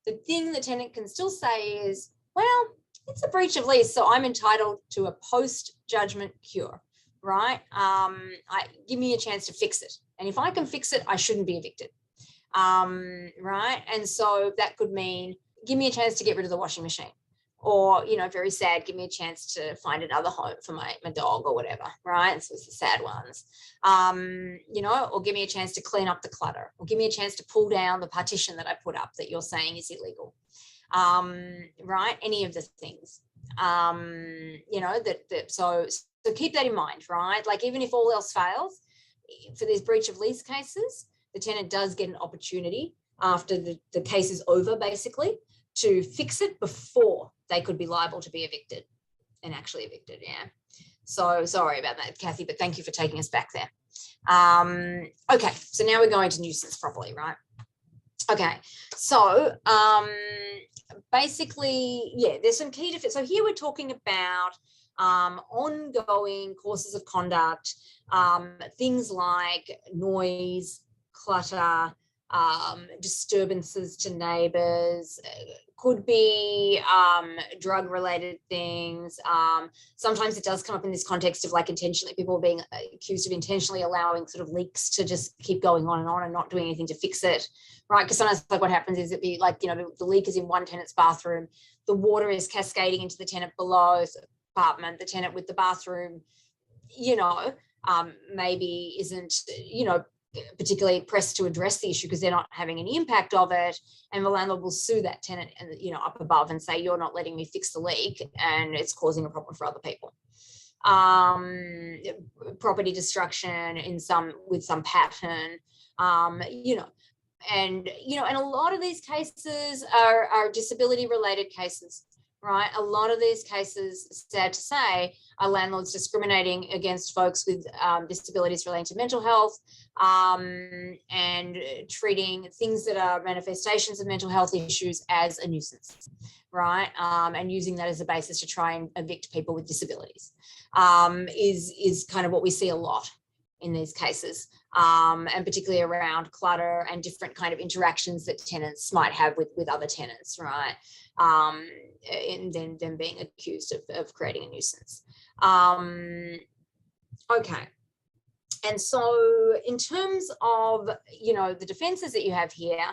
the thing the tenant can still say is, well, it's a breach of lease, so I'm entitled to a post-judgment cure, right? Give me a chance to fix it. And if I can fix it, I shouldn't be evicted. right? And so that could mean, give me a chance to get rid of the washing machine. Or, you know, very sad, give me a chance to find another home for my dog or whatever, right? So it's the sad ones. You know, or give me a chance to clean up the clutter, or give me a chance to pull down the partition that I put up that you're saying is illegal, right? Any of the things, you know, so keep that in mind, right? Like, even if all else fails, for these breach of lease cases, the tenant does get an opportunity after the case is over, basically, to fix it before they could be liable to be evicted and actually evicted. Yeah. So sorry about that, Kathy, but thank you for taking us back there. Okay, so now we're going to nuisance properly, right? Okay, so basically, yeah, there's some key defense. So here we're talking about ongoing courses of conduct, things like noise, clutter, disturbances to neighbours, could be drug related things. Sometimes it does come up in this context of like intentionally, people are being accused of intentionally allowing sort of leaks to just keep going on and not doing anything to fix it, right? Because sometimes like what happens is it be like, you know, the leak is in one tenant's bathroom, the water is cascading into the tenant below's apartment, the tenant with the bathroom, you know, maybe isn't, you know, particularly pressed to address the issue because they're not having any impact of it, and the landlord will sue that tenant, and you know, up above, and say, you're not letting me fix the leak and it's causing a problem for other people. Property destruction with some pattern, you know, and a lot of these cases are disability related cases, right? A lot of these cases, sad to say, are landlords discriminating against folks with disabilities relating to mental health, and treating things that are manifestations of mental health issues as a nuisance, right? And using that as a basis to try and evict people with disabilities, is kind of what we see a lot in these cases, and particularly around clutter and different kind of interactions that tenants might have with other tenants, right? And then them being accused of creating a nuisance. Okay. And so in terms of, you know, the defenses that you have here,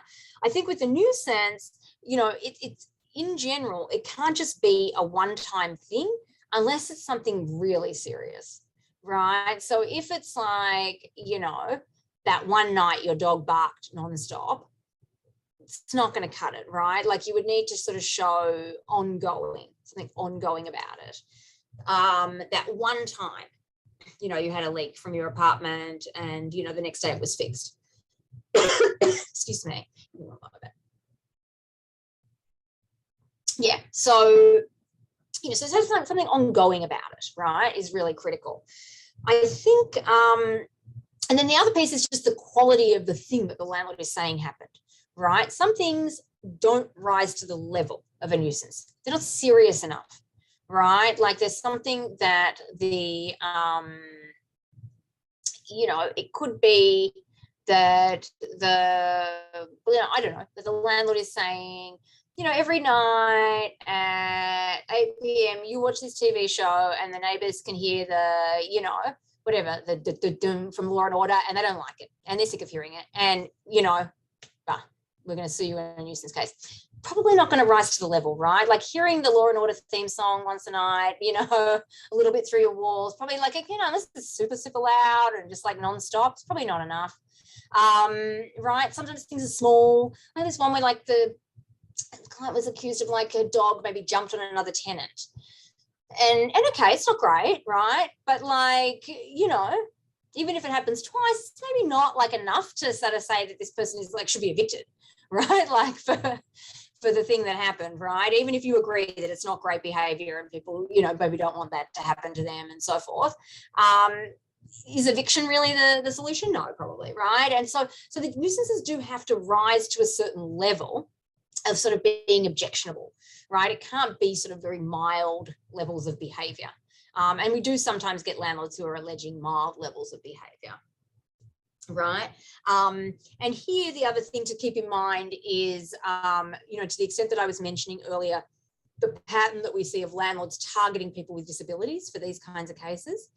I think with the nuisance, you know, it's in general, it can't just be a one-time thing unless it's something really serious, right? So if it's like, you know, that one night your dog barked nonstop, it's not going to cut it, right? Like, you would need to sort of show something ongoing about it. That one time, you know, you had a leak from your apartment and, you know, the next day it was fixed. Excuse me. Yeah. So, you know, so something ongoing about it, right, is really critical. I think, and then the other piece is just the quality of the thing that the landlord is saying happened, right? Some things don't rise to the level of a nuisance. They're not serious enough, right? Like, there's something that the, you know, it could be that I don't know, that the landlord is saying, you know, every night at 8 p.m. you watch this TV show and the neighbors can hear the, you know, whatever, the doom from Law and Order, and they don't like it and they're sick of hearing it. And, you know, we're going to sue you in a nuisance case. Probably not going to rise to the level, right? Like, hearing the Law and Order theme song once a night, you know, a little bit through your walls, probably like, you know, this is super, super loud and just like nonstop. It's probably not enough, right? Sometimes things are small. I know this one where like the client was accused of like a dog maybe jumped on another tenant. And okay, it's not great, right? But like, you know, even if it happens twice, it's maybe not like enough to sort of say that this person is like, should be evicted, right? Like for the thing that happened, right? Even if you agree that it's not great behavior and people, you know, maybe don't want that to happen to them and so forth. Is eviction really the solution? No, probably, right? And so the nuisances do have to rise to a certain level of sort of being objectionable, right? It can't be sort of very mild levels of behavior. And we do sometimes get landlords who are alleging mild levels of behavior, right? And here, the other thing to keep in mind is, you know, to the extent that I was mentioning earlier, the pattern that we see of landlords targeting people with disabilities for these kinds of cases,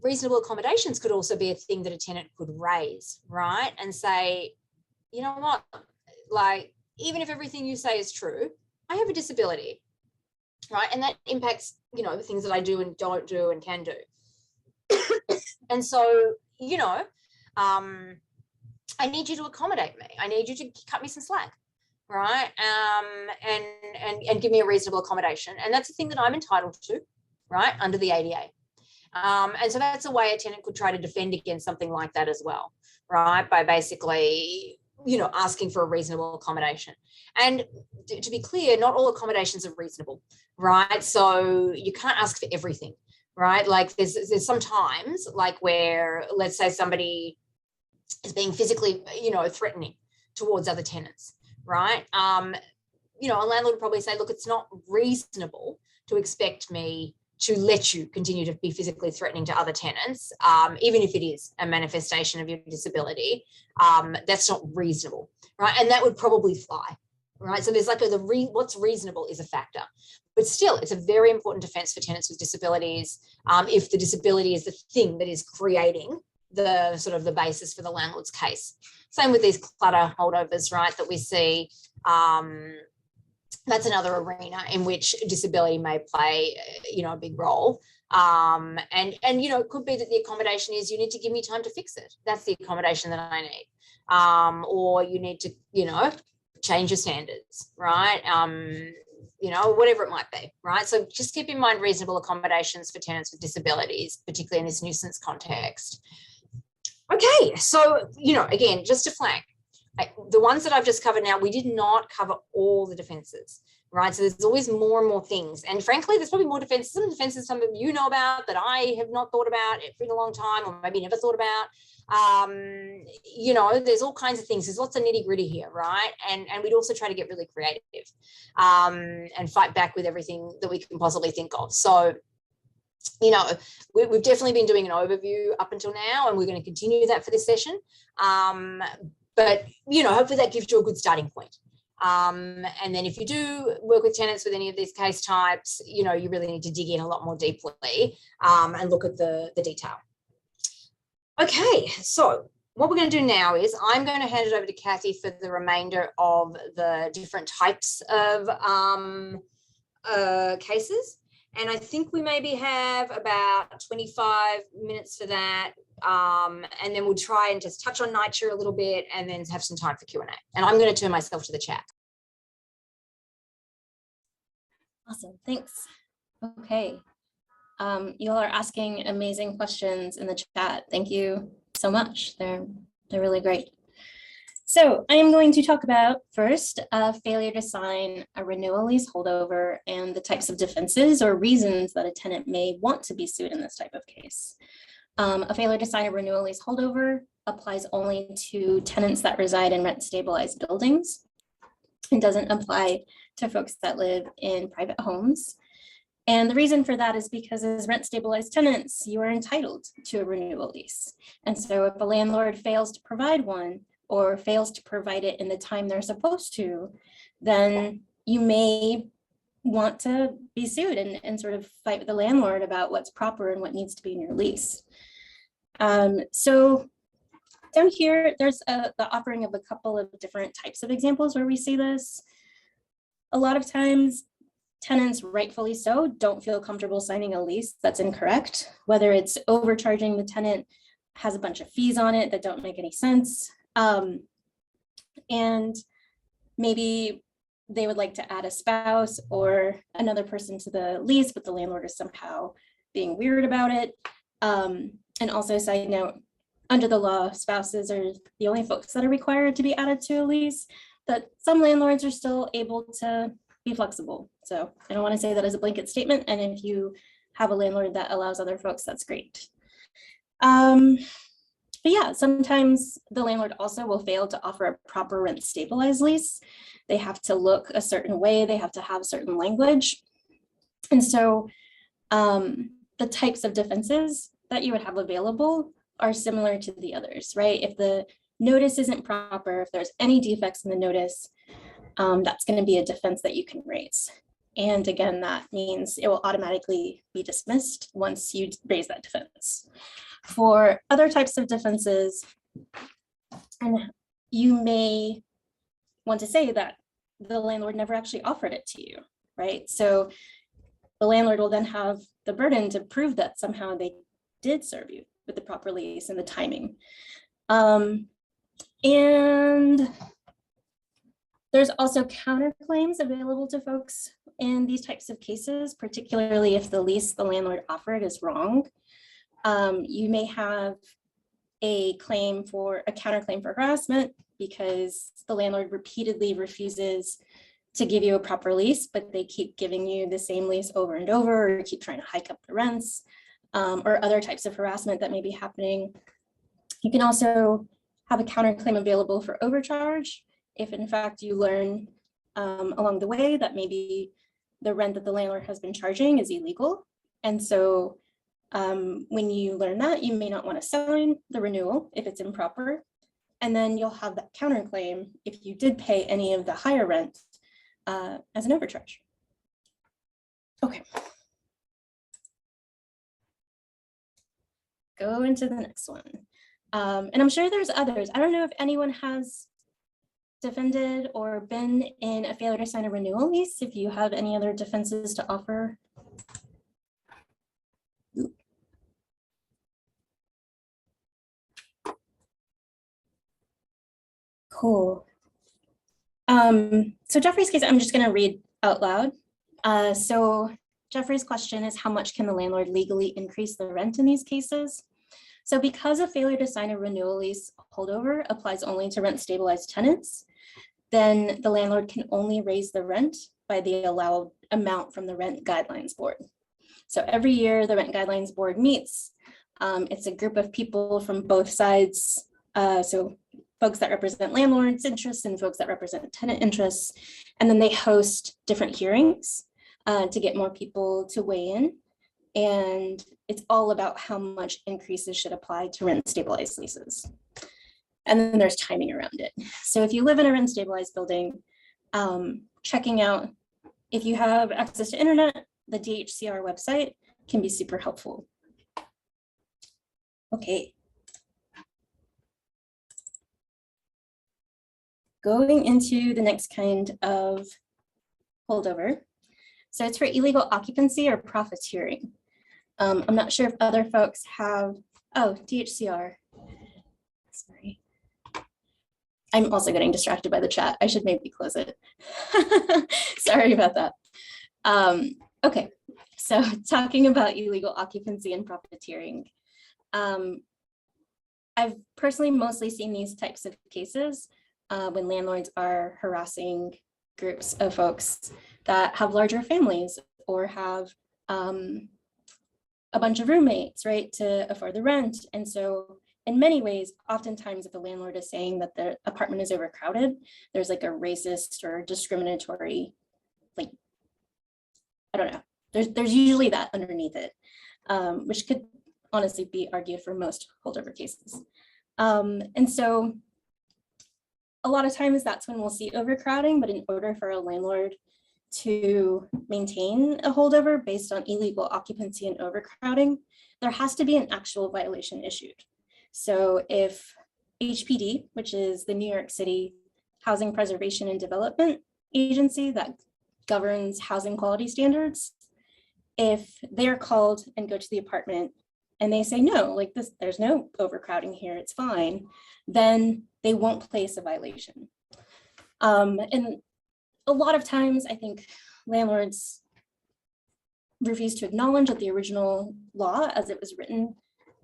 reasonable accommodations could also be a thing that a tenant could raise, right? And say, you know what, like, even if everything you say is true, I have a disability, right? And that impacts, you know, the things that I do and don't do and can do. And so, you know, I need you to accommodate me. I need you to cut me some slack, right? And give me a reasonable accommodation. And that's the thing that I'm entitled to, right, under the ADA. And so that's a way a tenant could try to defend against something like that as well, right? By basically, you know, asking for a reasonable accommodation. And to be clear, not all accommodations are reasonable, right? So you can't ask for everything, right? Like there's sometimes like where, let's say somebody is being physically, you know, threatening towards other tenants, right? You know, a landlord would probably say, look, it's not reasonable to expect me to let you continue to be physically threatening to other tenants, even if it is a manifestation of your disability. That's not reasonable, right? And that would probably fly, right? So there's like what's reasonable is a factor, but still, it's a very important defense for tenants with disabilities if the disability is the thing that is creating the sort of the basis for the landlord's case. Same with these clutter holdovers, right, that we see. That's another arena in which disability may play, you know, a big role. And you know, it could be that the accommodation is you need to give me time to fix it. That's the accommodation that I need. Or you need to, you know, change your standards, right? You know, whatever it might be, right? So just keep in mind reasonable accommodations for tenants with disabilities, particularly in this nuisance context. Okay, so, you know, again, just to flag, the ones that I've just covered now, we did not cover all the defenses, right? So there's always more and more things. And frankly, there's probably more defenses, some of you know about that I have not thought about for a long time, or maybe never thought about. You know, there's all kinds of things. There's lots of nitty gritty here, right? And we'd also try to get really creative and fight back with everything that we can possibly think of. So, you know, we've definitely been doing an overview up until now, and we're going to continue that for this session. But, you know, hopefully that gives you a good starting point. And then if you do work with tenants with any of these case types, you know, you really need to dig in a lot more deeply and look at the detail. Okay, so what we're going to do now is I'm going to hand it over to Kathy for the remainder of the different types of cases. And I think we maybe have about 25 minutes for that. And then we'll try and just touch on Nycha a little bit and then have some time for Q&A. And I'm going to turn myself to the chat. Awesome, thanks. Okay, you all are asking amazing questions in the chat. Thank you so much. They're really great. So I am going to talk about first failure to sign a renewal lease holdover and the types of defenses or reasons that a tenant may want to be sued in this type of case. A failure to sign a renewal lease holdover applies only to tenants that reside in rent stabilized buildings and doesn't apply to folks that live in private homes. And the reason for that is because as rent stabilized tenants, you are entitled to a renewal lease. And so if a landlord fails to provide one or fails to provide it in the time they're supposed to, then you may want to be sued and sort of fight with the landlord about what's proper and what needs to be in your lease. So down here, there's the offering of a couple of different types of examples where we see this. A lot of times, tenants, rightfully so, don't feel comfortable signing a lease that's incorrect, whether it's overcharging the tenant, has a bunch of fees on it that don't make any sense. And maybe they would like to add a spouse or another person to the lease, but the landlord is somehow being weird about it. And also, side note, under the law, spouses are the only folks that are required to be added to a lease, but some landlords are still able to be flexible. So I don't want to say that as a blanket statement. And if you have a landlord that allows other folks, that's great. But yeah, sometimes the landlord also will fail to offer a proper rent stabilized lease. They have to look a certain way. They have to have certain language. And so the types of defenses that you would have available are similar to the others, right? If the notice isn't proper, if there's any defects in the notice, that's going to be a defense that you can raise. And again, that means it will automatically be dismissed once you raise that defense. For other types of defenses, and you may want to say that the landlord never actually offered it to you, right? So the landlord will then have the burden to prove that somehow they did serve you with the proper lease and the timing. And there's also counterclaims available to folks in these types of cases, particularly if the lease the landlord offered is wrong. You may have a claim for a counterclaim for harassment because the landlord repeatedly refuses to give you a proper lease, but they keep giving you the same lease over and over, or keep trying to hike up the rents, or other types of harassment that may be happening. You can also have a counterclaim available for overcharge if in fact you learn along the way that maybe the rent that the landlord has been charging is illegal. And so when you learn that, you may not want to sign the renewal if it's improper. And then you'll have that counterclaim if you did pay any of the higher rent as an overcharge. Okay. Go into the next one. And I'm sure there's others. I don't know if anyone has defended or been in a failure to sign a renewal lease, if you have any other defenses to offer. Cool. So Jeffrey's case, I'm just going to read out loud. So Jeffrey's question is, how much can the landlord legally increase the rent in these cases? So because a failure to sign a renewal lease holdover applies only to rent stabilized tenants, then the landlord can only raise the rent by the allowed amount from the Rent Guidelines Board. So every year the Rent Guidelines Board meets. It's a group of people from both sides. So folks that represent landlords' interests and folks that represent tenant interests. And then they host different hearings to get more people to weigh in. And it's all about how much increases should apply to rent stabilized leases. And then there's timing around it. So if you live in a rent stabilized building, checking out if you have access to internet, the DHCR website can be super helpful. Okay. Going into the next kind of holdover. So it's for illegal occupancy or profiteering. I'm not sure if other folks have, oh, DHCR. Sorry. I'm also getting distracted by the chat. I should maybe close it. Sorry about that. Okay, so talking about illegal occupancy and profiteering. I've personally mostly seen these types of cases when landlords are harassing groups of folks that have larger families or have a bunch of roommates, right, to afford the rent. And so in many ways, oftentimes if a landlord is saying that the apartment is overcrowded, there's like a racist or discriminatory, like, I don't know, there's usually that underneath it, which could honestly be argued for most holdover cases. And so a lot of times that's when we'll see overcrowding, but in order for a landlord to maintain a holdover based on illegal occupancy and overcrowding, there has to be an actual violation issued. So if HPD, which is the New York City Housing Preservation and Development Agency that governs housing quality standards, if they're called and go to the apartment and they say, no, like this, there's no overcrowding here, it's fine, then they won't place a violation. And a lot of times I think landlords refuse to acknowledge that the original law as it was written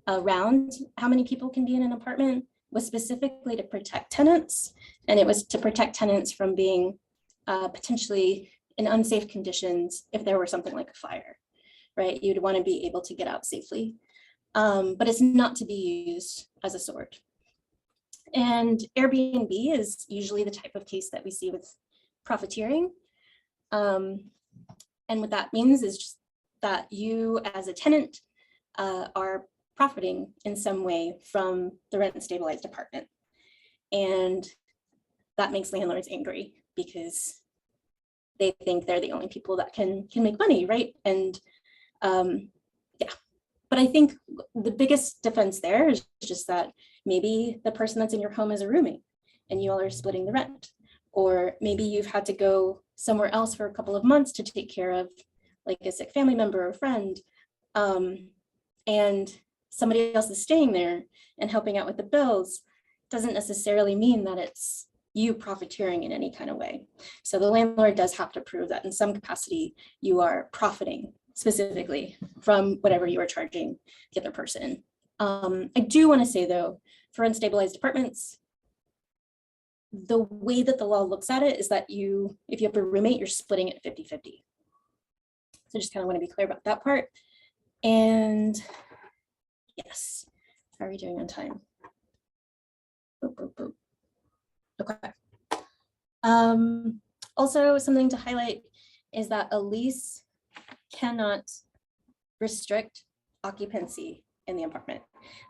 around how many people can be in an apartment was specifically to protect tenants. And it was to protect tenants from being potentially in unsafe conditions if there were something like a fire, right? You'd want to be able to get out safely, but it's not to be used as a sword. And Airbnb is usually the type of case that we see with profiteering. And what that means is just that you as a tenant are profiting in some way from the rent and stabilized apartment. And that makes landlords angry because they think they're the only people that can make money, right? And yeah, but I think the biggest defense there is just that maybe the person that's in your home is a roommate and you all are splitting the rent. Or maybe you've had to go somewhere else for a couple of months to take care of like a sick family member or friend, and somebody else is staying there and helping out with the bills. Doesn't necessarily mean that it's you profiteering in any kind of way. So the landlord does have to prove that in some capacity you are profiting specifically from whatever you are charging the other person. I do want to say though, for unstabilized apartments, the way that the law looks at it is that if you have a roommate, you're splitting it 50-50. So just kind of want to be clear about that part. And yes, how are we doing on time? Boop, boop, boop. Okay. Also, something to highlight is that a lease cannot restrict occupancy in the apartment.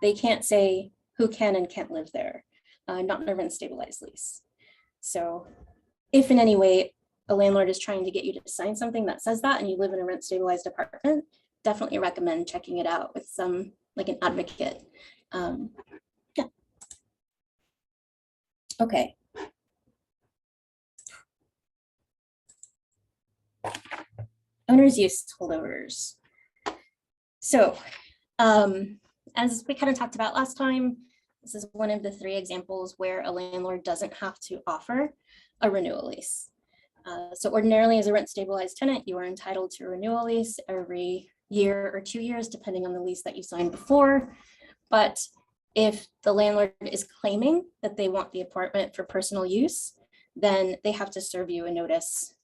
They can't say who can and can't live there, not in a rent stabilized lease. So if in any way a landlord is trying to get you to sign something that says that and you live in a rent stabilized apartment, definitely recommend checking it out with some, like an advocate. Yeah. Okay. Owner's use holdovers. So as we kind of talked about last time, this is one of the 3 examples where a landlord doesn't have to offer a renewal lease. So ordinarily as a rent stabilized tenant, you are entitled to a renewal lease every year or 2 years, depending on the lease that you signed before. But if the landlord is claiming that they want the apartment for personal use, then they have to serve you a notice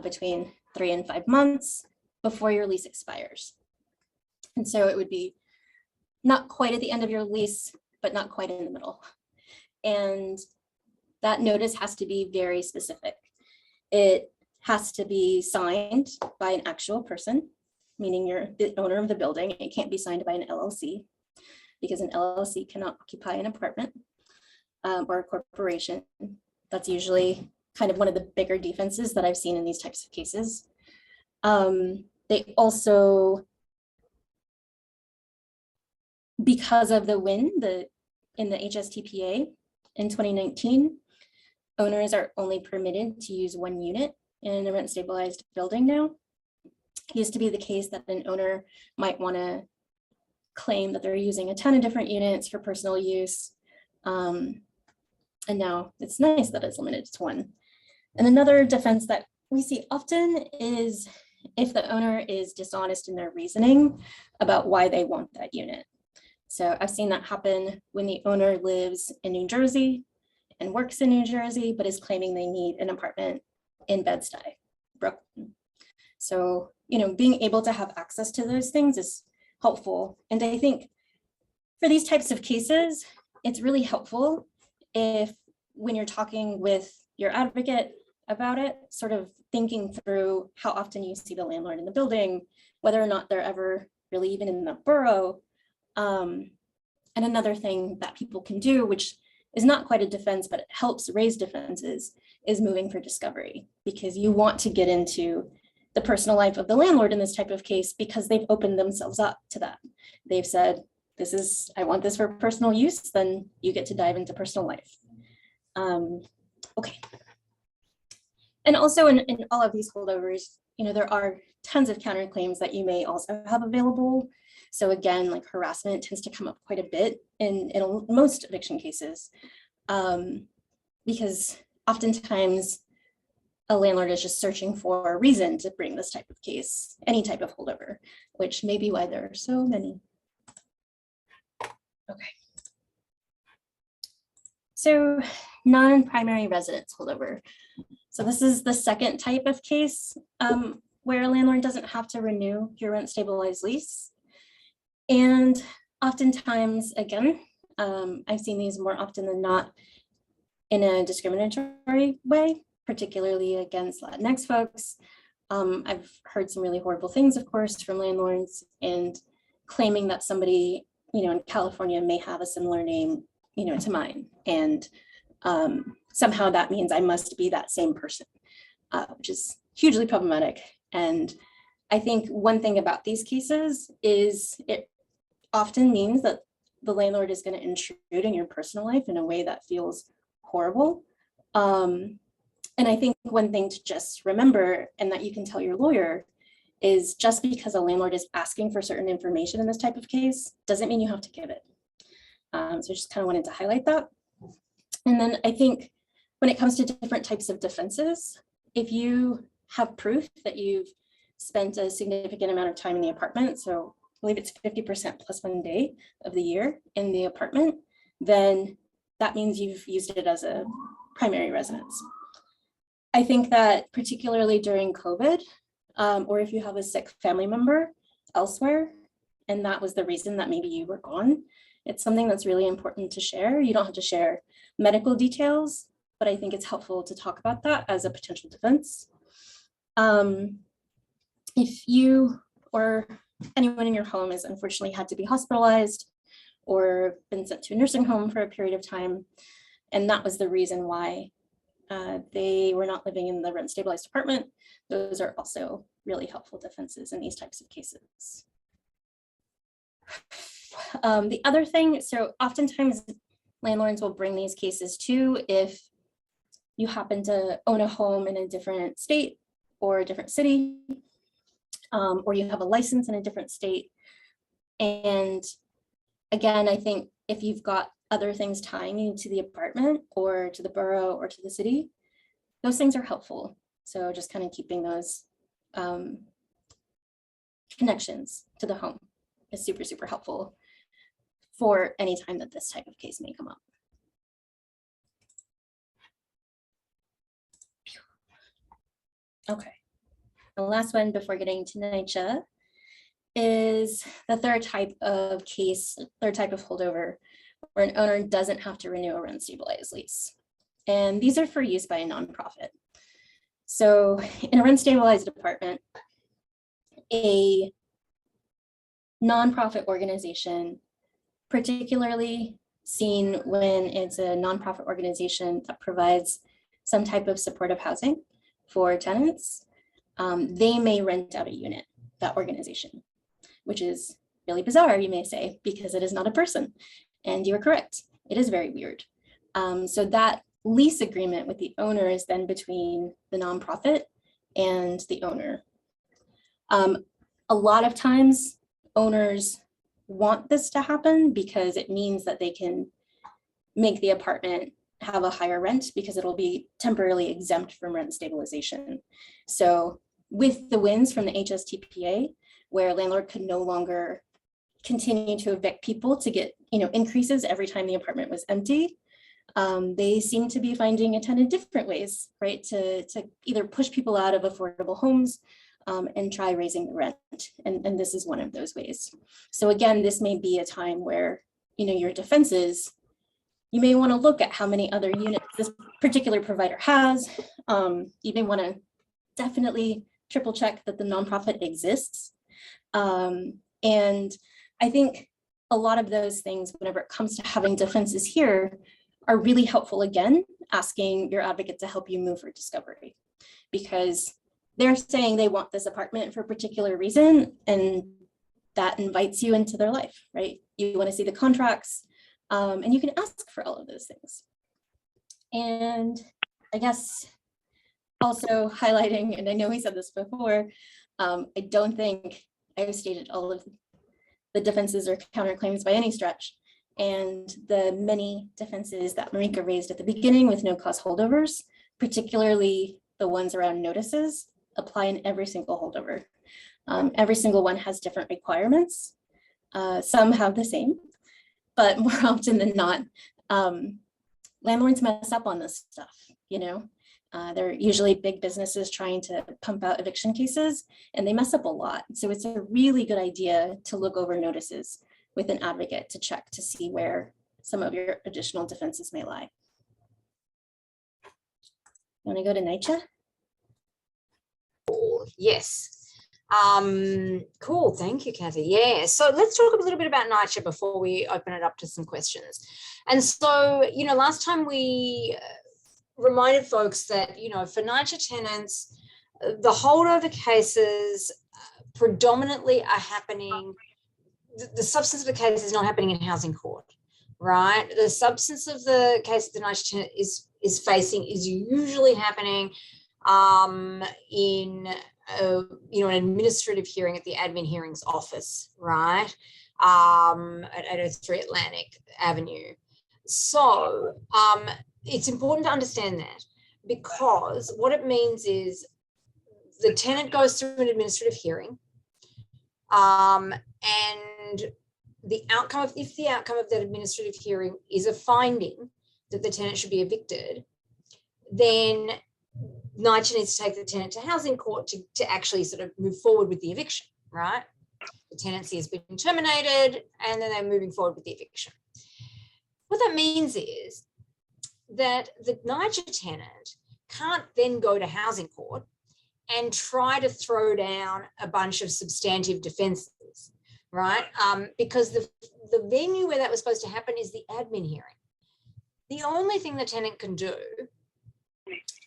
between 3 and 5 months before your lease expires. And so it would be not quite at the end of your lease, but not quite in the middle. And that notice has to be very specific. It has to be signed by an actual person, meaning you're the owner of the building. It can't be signed by an LLC, because an LLC cannot occupy an apartment, or a corporation. That's usually kind of one of the bigger defenses that I've seen in these types of cases. They also, because of the win in the HSTPA in 2019, owners are only permitted to use 1 unit in a rent stabilized building now. It used to be the case that an owner might want to claim that they're using a ton of different units for personal use. And now it's nice that it's limited to 1. And another defense that we see often is if the owner is dishonest in their reasoning about why they want that unit. So I've seen that happen when the owner lives in New Jersey and works in New Jersey, but is claiming they need an apartment in Bed-Stuy, Brooklyn. So, being able to have access to those things is helpful. And I think for these types of cases, it's really helpful if when you're talking with your advocate about it, sort of thinking through how often you see the landlord in the building, whether or not they're ever really even in the borough. And another thing that people can do, which is not quite a defense, but it helps raise defenses, is moving for discovery, because you want to get into the personal life of the landlord in this type of case, because they've opened themselves up to that. They've said, I want this for personal use, then you get to dive into personal life. Okay. And also in all of these holdovers, there are tons of counterclaims that you may also have available. So again, like harassment tends to come up quite a bit in most eviction cases, because oftentimes a landlord is just searching for a reason to bring this type of case, any type of holdover, which may be why there are so many. Okay. So non-primary residence holdover. So this is the second type of case where a landlord doesn't have to renew your rent stabilized lease. And oftentimes, again, I've seen these more often than not in a discriminatory way, particularly against Latinx folks. I've heard some really horrible things, of course, from landlords, and claiming that somebody, in California may have a similar name, to mine. And somehow that means I must be that same person, which is hugely problematic. And I think one thing about these cases is it often means that the landlord is going to intrude in your personal life in a way that feels horrible. And I think one thing to just remember, and that you can tell your lawyer, is just because a landlord is asking for certain information in this type of case, doesn't mean you have to give it. So I just kind of wanted to highlight that. And then I think when it comes to different types of defenses, if you have proof that you've spent a significant amount of time in the apartment, so I believe it's 50% plus 1 day of the year in the apartment, then that means you've used it as a primary residence. I think that particularly during COVID, or if you have a sick family member elsewhere, and that was the reason that maybe you were gone, it's something that's really important to share. You don't have to share medical details, but I think it's helpful to talk about that as a potential defense. If you or anyone in your home has unfortunately had to be hospitalized or been sent to a nursing home for a period of time, and that was the reason why they were not living in the rent stabilized apartment, those are also really helpful defenses in these types of cases. The other thing, so oftentimes landlords will bring these cases too if you happen to own a home in a different state or a different city, or you have a license in a different state. And again, I think if you've got other things tying you to the apartment or to the borough or to the city, those things are helpful. So just kind of keeping those connections to the home is super, super helpful for any time that this type of case may come up. Okay, the last one before getting to Nycha is the third type of case, third type of holdover, where an owner doesn't have to renew a rent stabilized lease. And these are for use by a nonprofit. So in a rent stabilized apartment, a nonprofit organization, particularly seen when it's a nonprofit organization that provides some type of supportive housing for tenants, they may rent out a unit, that organization, which is really bizarre, you may say, because it is not a person. And you are correct, it is very weird. So that lease agreement with the owner is then between the nonprofit and the owner. A lot of times owners want this to happen because it means that they can make the apartment have a higher rent because it'll be temporarily exempt from rent stabilization. So with the wins from the HSTPA, where a landlord could no longer continue to evict people to get increases every time the apartment was empty, they seem to be finding a ton of different ways, right, to either push people out of affordable homes and try raising the rent. And this is one of those ways. So again, this may be a time where your defenses, you may want to look at how many other units this particular provider has. You may want to definitely triple check that the nonprofit exists. And I think a lot of those things, whenever it comes to having defenses here, are really helpful. Again, asking your advocate to help you move for discovery, because they're saying they want this apartment for a particular reason, and that invites you into their life, right? You want to see the contracts, and you can ask for all of those things. And I guess also highlighting, and I know we said this before, I don't think I've stated all of the defenses or counterclaims by any stretch. And the many defenses that Marika raised at the beginning with no cause holdovers, particularly the ones around notices, apply in every single holdover. Every single one has different requirements. Some have the same, but more often than not, landlords mess up on this stuff, They're usually big businesses trying to pump out eviction cases, and they mess up a lot. So it's a really good idea to look over notices with an advocate to check to see where some of your additional defenses may lie. Want to go to Nycha? Yes. Cool. Thank you, Kathy. Yeah. So let's talk a little bit about Nycha before we open it up to some questions. And so, last time we reminded folks that, for Nycha tenants, the holdover cases predominantly are happening, the substance of the case is not happening in housing court. right? The substance of the case that the Nycha tenant is facing is usually happening in an administrative hearing at the admin hearings office, right? At 803 Atlantic Avenue. So it's important to understand that, because what it means is the tenant goes through an administrative hearing, and if the outcome of that administrative hearing is a finding that the tenant should be evicted, then Nycha needs to take the tenant to housing court to actually sort of move forward with the eviction, right? The tenancy has been terminated, and then they're moving forward with the eviction. What that means is that the Nycha tenant can't then go to housing court and try to throw down a bunch of substantive defenses, right? Because the venue where that was supposed to happen is the admin hearing. The only thing the tenant can do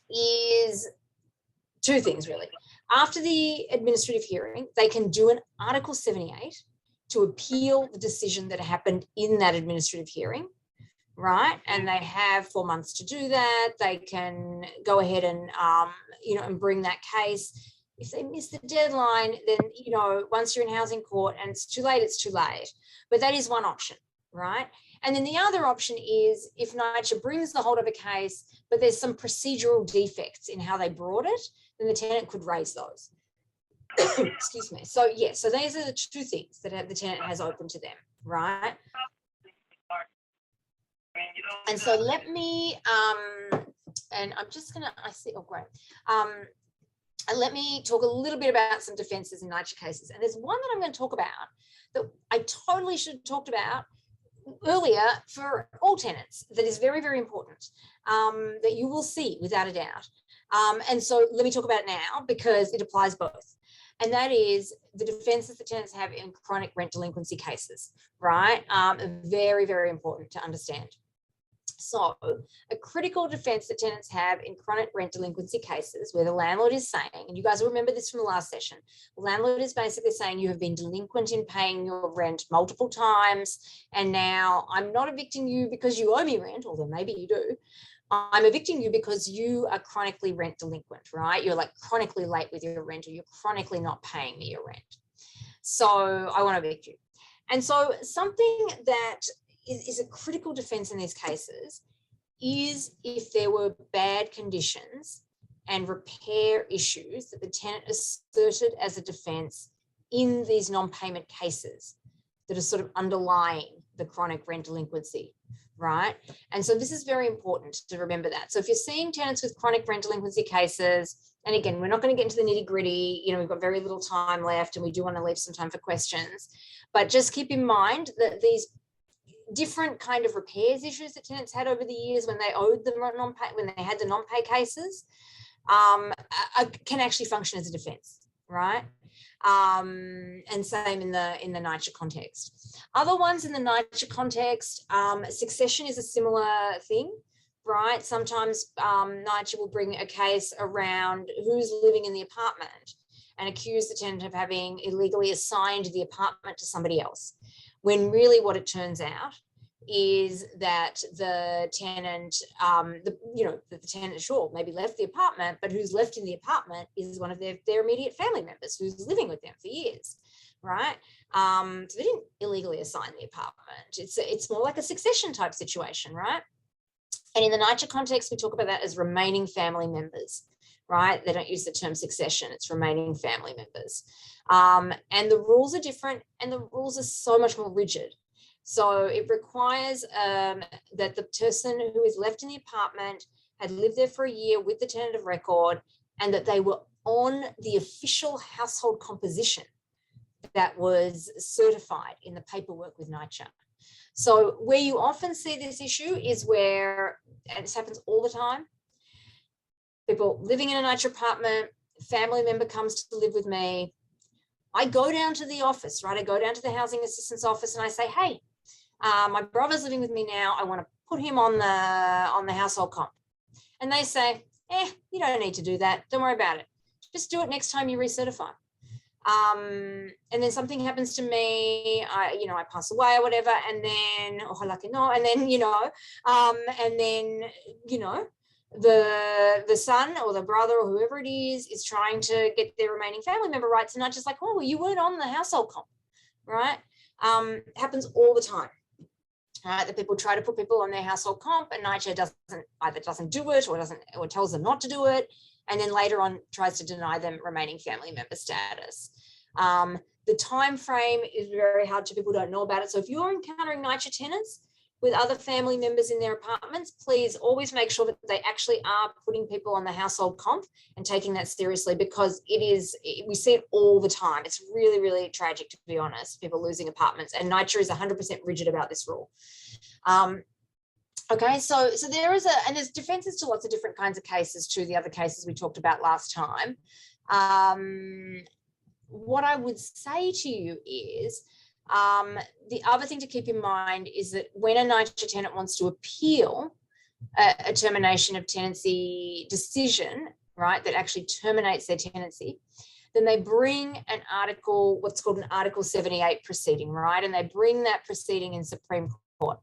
is two things, really. After the administrative hearing, they can do an Article 78 to appeal the decision that happened in that administrative hearing, right? And they have 4 months to do that. They can go ahead and, and bring that case. If they miss the deadline, then, once you're in housing court and it's too late, it's too late. But that is one option, right? And then the other option is if Nycha brings the holdover case, but there's some procedural defects in how they brought it, then the tenant could raise those. Excuse me. So, yeah, so these are the two things that the tenant has open to them, right? And so let me, and I'm just going to, I see, oh, great. And let me talk a little bit about some defenses in Nycha cases. And there's one that I'm going to talk about that I totally should have talked about earlier for all tenants that is very, very important, that you will see without a doubt. And so let me talk about it now because it applies both. And that is the defenses that tenants have in chronic rent delinquency cases, right? Very, very important to understand. So a critical defense that tenants have in chronic rent delinquency cases where the landlord is saying, and you guys will remember this from the last session, the landlord is basically saying you have been delinquent in paying your rent multiple times, and now I'm not evicting you because you owe me rent, although maybe you do. I'm evicting you because you are chronically rent delinquent, right? You're like chronically late with your rent, or you're chronically not paying me your rent. So I want to evict you. And so something that is a critical defense in these cases is if there were bad conditions and repair issues that the tenant asserted as a defense in these non-payment cases that are sort of underlying the chronic rent delinquency, right? And so this is very important to remember that. So if you're seeing tenants with chronic rent delinquency cases, and again, we're not going to get into the nitty-gritty, we've got very little time left and we do want to leave some time for questions, but just keep in mind that these different kind of repairs issues that tenants had over the years when they owed them non-pay, when they had the non-pay cases, can actually function as a defense, right? And same in the Nycha context. Other ones in the Nycha context, succession is a similar thing, right? Sometimes Nycha will bring a case around who's living in the apartment and accuse the tenant of having illegally assigned the apartment to somebody else, when really what it turns out is that the tenant, the tenant, sure, maybe left the apartment, but who's left in the apartment is one of their immediate family members who's living with them for years, right? So they didn't illegally assign the apartment. It's more like a succession type situation, right? And in the Nycha context, we talk about that as remaining family members, right? They don't use the term succession, it's remaining family members. And the rules are different, and the rules are so much more rigid. So it requires that the person who is left in the apartment had lived there for a year with the tenant of record, and that they were on the official household composition that was certified in the paperwork with Nycha. So where you often see this issue is where, and this happens all the time, people living in a Nycha apartment, family member comes to live with me. I go down to the office, right? I go down to the housing assistance office and I say, hey, my brother's living with me now. I want to put him on the household comp. And they say, you don't need to do that. Don't worry about it. Just do it next time you recertify. And then something happens to me, I pass away or whatever, and then, and then, the son or the brother or whoever it is trying to get their remaining family member rights, and not just like, oh, well, you weren't on the household comp, right? Happens all the time. Right, that people try to put people on their household comp, and Nycha doesn't do it, or tells them not to do it, and then later on tries to deny them remaining family member status. The time frame is very hard to people who don't know about it. So if you're encountering Nycha tenants with other family members in their apartments, please always make sure that they actually are putting people on the household comp and taking that seriously, because we see it all the time. It's really, really tragic, to be honest, people losing apartments, and Nycha is 100% rigid about this rule. Okay, so there's defenses to lots of different kinds of cases, to the other cases we talked about last time. What I would say to you is, the other thing to keep in mind is that when a Nycha tenant wants to appeal a termination of tenancy decision, right, that actually terminates their tenancy, then they bring what's called an Article 78 proceeding, right? And they bring that proceeding in Supreme Court.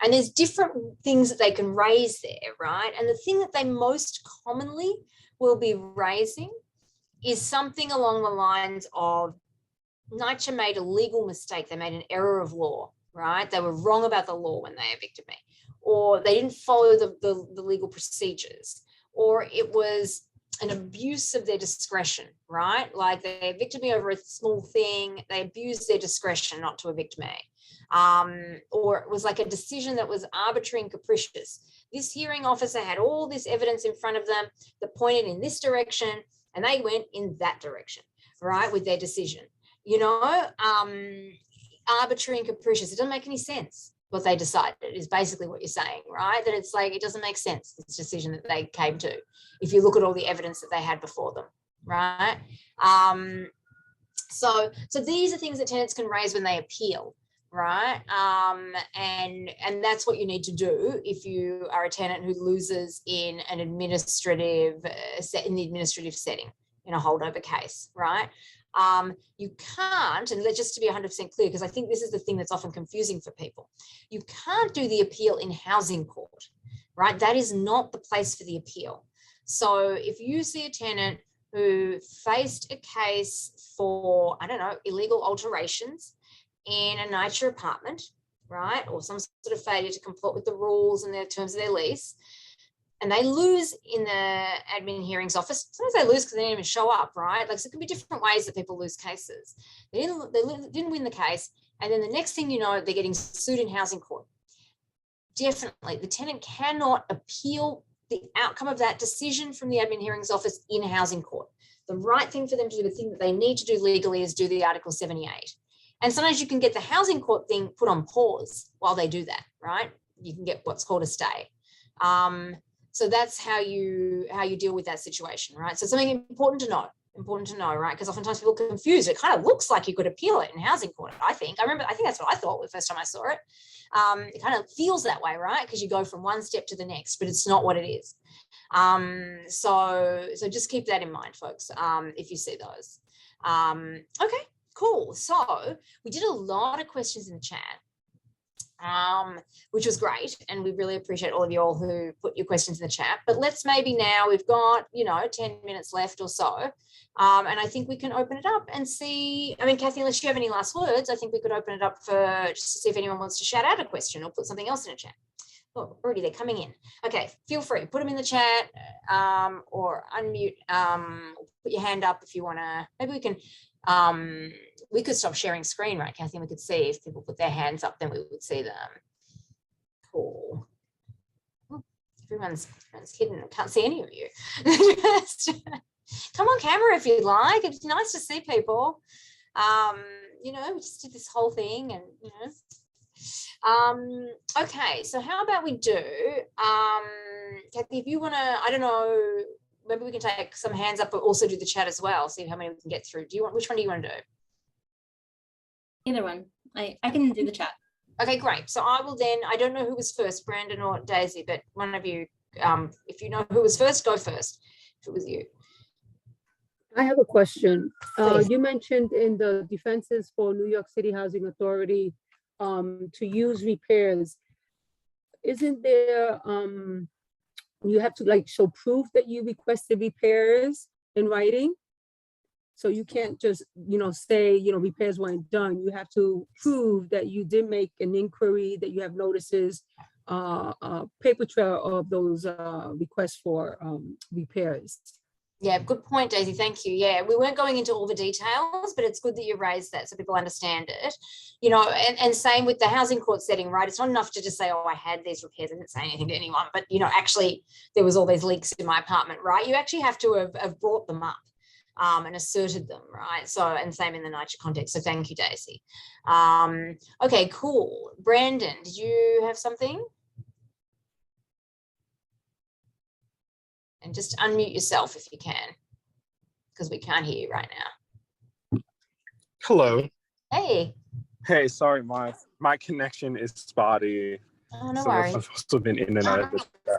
And there's different things that they can raise there, right? And the thing that they most commonly will be raising is something along the lines of, Nycha made a legal mistake. They made an error of law, right? They were wrong about the law when they evicted me, or they didn't follow the legal procedures, or it was an abuse of their discretion, right? Like they evicted me over a small thing. They abused their discretion not to evict me. Or it was like a decision that was arbitrary and capricious. This hearing officer had all this evidence in front of them that pointed in this direction, and they went in that direction, right, with their decision. Arbitrary and capricious. It doesn't make any sense what they decided, is basically what you're saying, right? That it's like, it doesn't make sense, this decision that they came to, if you look at all the evidence that they had before them, right? So these are things that tenants can raise when they appeal, right? And that's what you need to do if you are a tenant who loses in an administrative setting, in a holdover case, right? You can't, and just to be 100% clear, because I think this is the thing that's often confusing for people, you can't do the appeal in housing court, right? That is not the place for the appeal. So if you see a tenant who faced a case for, illegal alterations in a Nycha apartment, right, or some sort of failure to comply with the rules and the terms of their lease, and they lose in the admin hearings office, sometimes they lose because they didn't even show up, right? Like, so it could be different ways that people lose cases. They didn't win the case, and then the next thing you know, they're getting sued in housing court. Definitely, the tenant cannot appeal the outcome of that decision from the admin hearings office in housing court. The right thing for them to do, the thing that they need to do legally, is do the Article 78. And sometimes you can get the housing court thing put on pause while they do that, right? You can get what's called a stay. So that's how you deal with that situation, right? So something important to know, right? Because oftentimes people are confused. It kind of looks like you could appeal it in housing court, I think. I think that's what I thought the first time I saw it. It kind of feels that way, right? Because you go from one step to the next, but it's not what it is. So just keep that in mind, folks, if you see those. Okay, cool. So we did a lot of questions in the chat, which was great, and we really appreciate all of you all who put your questions in the chat. But let's maybe now, we've got 10 minutes left or so, and I think we can open it up and see. I mean, Kathy, unless you have any last words, I think we could open it up for just to see if anyone wants to shout out a question or put something else in a chat. Oh, already they're coming in. Okay, feel free, put them in the chat, or unmute, put your hand up if you want to. Maybe we can. We could stop sharing screen, right, Kathy? And we could see if people put their hands up, then we would see them. Cool. Oh, everyone's hidden. I can't see any of you. Come on camera if you'd like. It's nice to see people. We just did this whole thing, and okay, so how about we do, Kathy, if you want to, I don't know, maybe we can take some hands up, but also do the chat as well, see how many we can get through. Which one do you want to do? Either one. I can do the chat. Okay, great. So I will then, I don't know who was first, Brandon or Daisy, but one of you, if you know who was first, go first, if it was you. I have a question. Please. You mentioned in the defenses for New York City Housing Authority to use repairs. Isn't there, you have to like show proof that you requested repairs in writing? So you can't just, say, repairs weren't done. You have to prove that you did make an inquiry, that you have notices, paper trail of those requests for repairs. Yeah, good point, Daisy. Thank you. Yeah, we weren't going into all the details, but it's good that you raised that so people understand it. And same with the housing court setting, right? It's not enough to just say, oh, I had these repairs. I didn't say anything to anyone, but, actually there was all these leaks in my apartment, right? You actually have to have brought them up and asserted them, right? So, and same in the Nycha context. So thank you, Daisy. Okay, cool. Brandon, did you have something? And just unmute yourself if you can, because we can't hear you right now. Hello. Hey. Hey, sorry, my connection is spotty. Oh, no so worries. I've also been in and out of this. I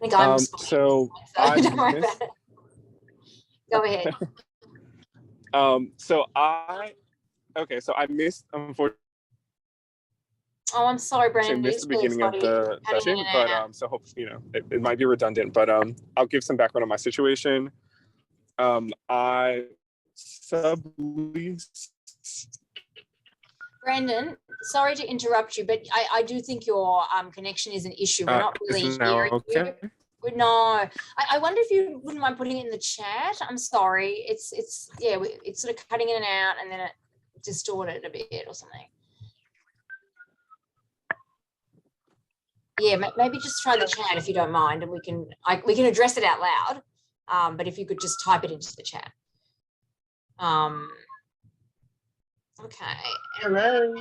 think I'm spotty, so don't worry about it. Go ahead. So I missed, unfortunately, Oh, I'm sorry, Brandon. missed the beginning of the session, but so hope it might be redundant, but I'll give some background on my situation. I sublease. Brandon, sorry to interrupt you, but I do think your connection is an issue. We're not really hearing you. No, I wonder if you wouldn't mind putting it in the chat. I'm sorry. It's sort of cutting in and out, and then it distorted a bit or something. Yeah, maybe just try the chat if you don't mind, and we can address it out loud. But if you could just type it into the chat. Okay. Hello.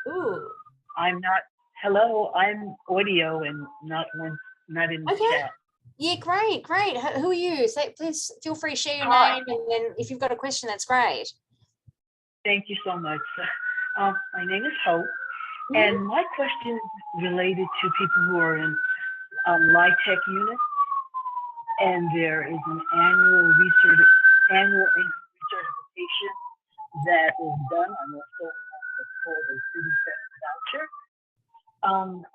Ooh. I'm audio and not in the chat. Yeah, great. Who are you? Please feel free to share your name, and then if you've got a question, that's great. Thank you so much. My name is Hope, and my question is related to people who are in LIHTC units, and there is an annual income recertification that is done. I'm also called a city voucher.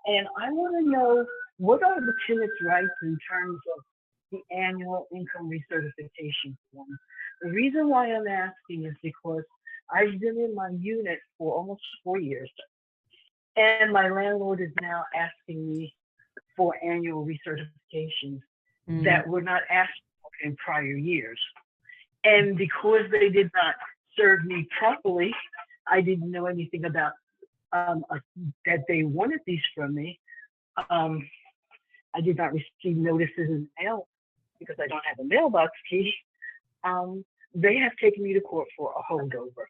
And I want to know, what are the tenants' rights in terms of the annual income recertification form? The reason why I'm asking is because I've been in my unit for almost 4 years, and my landlord is now asking me for annual recertifications that were not asked for in prior years. And because they did not serve me properly, I didn't know anything about that they wanted these from me. I did not receive notices in the mail because I don't have a mailbox key. They have taken me to court for a holdover.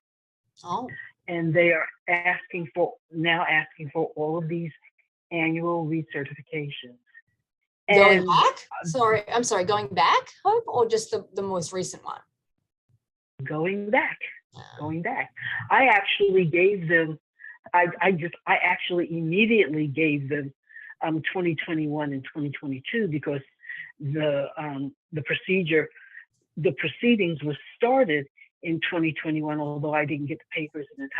Oh. And they are asking for all of these annual recertifications. Going back? I'm sorry, going back, Hope, or just the most recent one? Going back. I actually gave them, I actually immediately gave them 2021 and 2022 because the proceedings was started in 2021, although I didn't get the papers in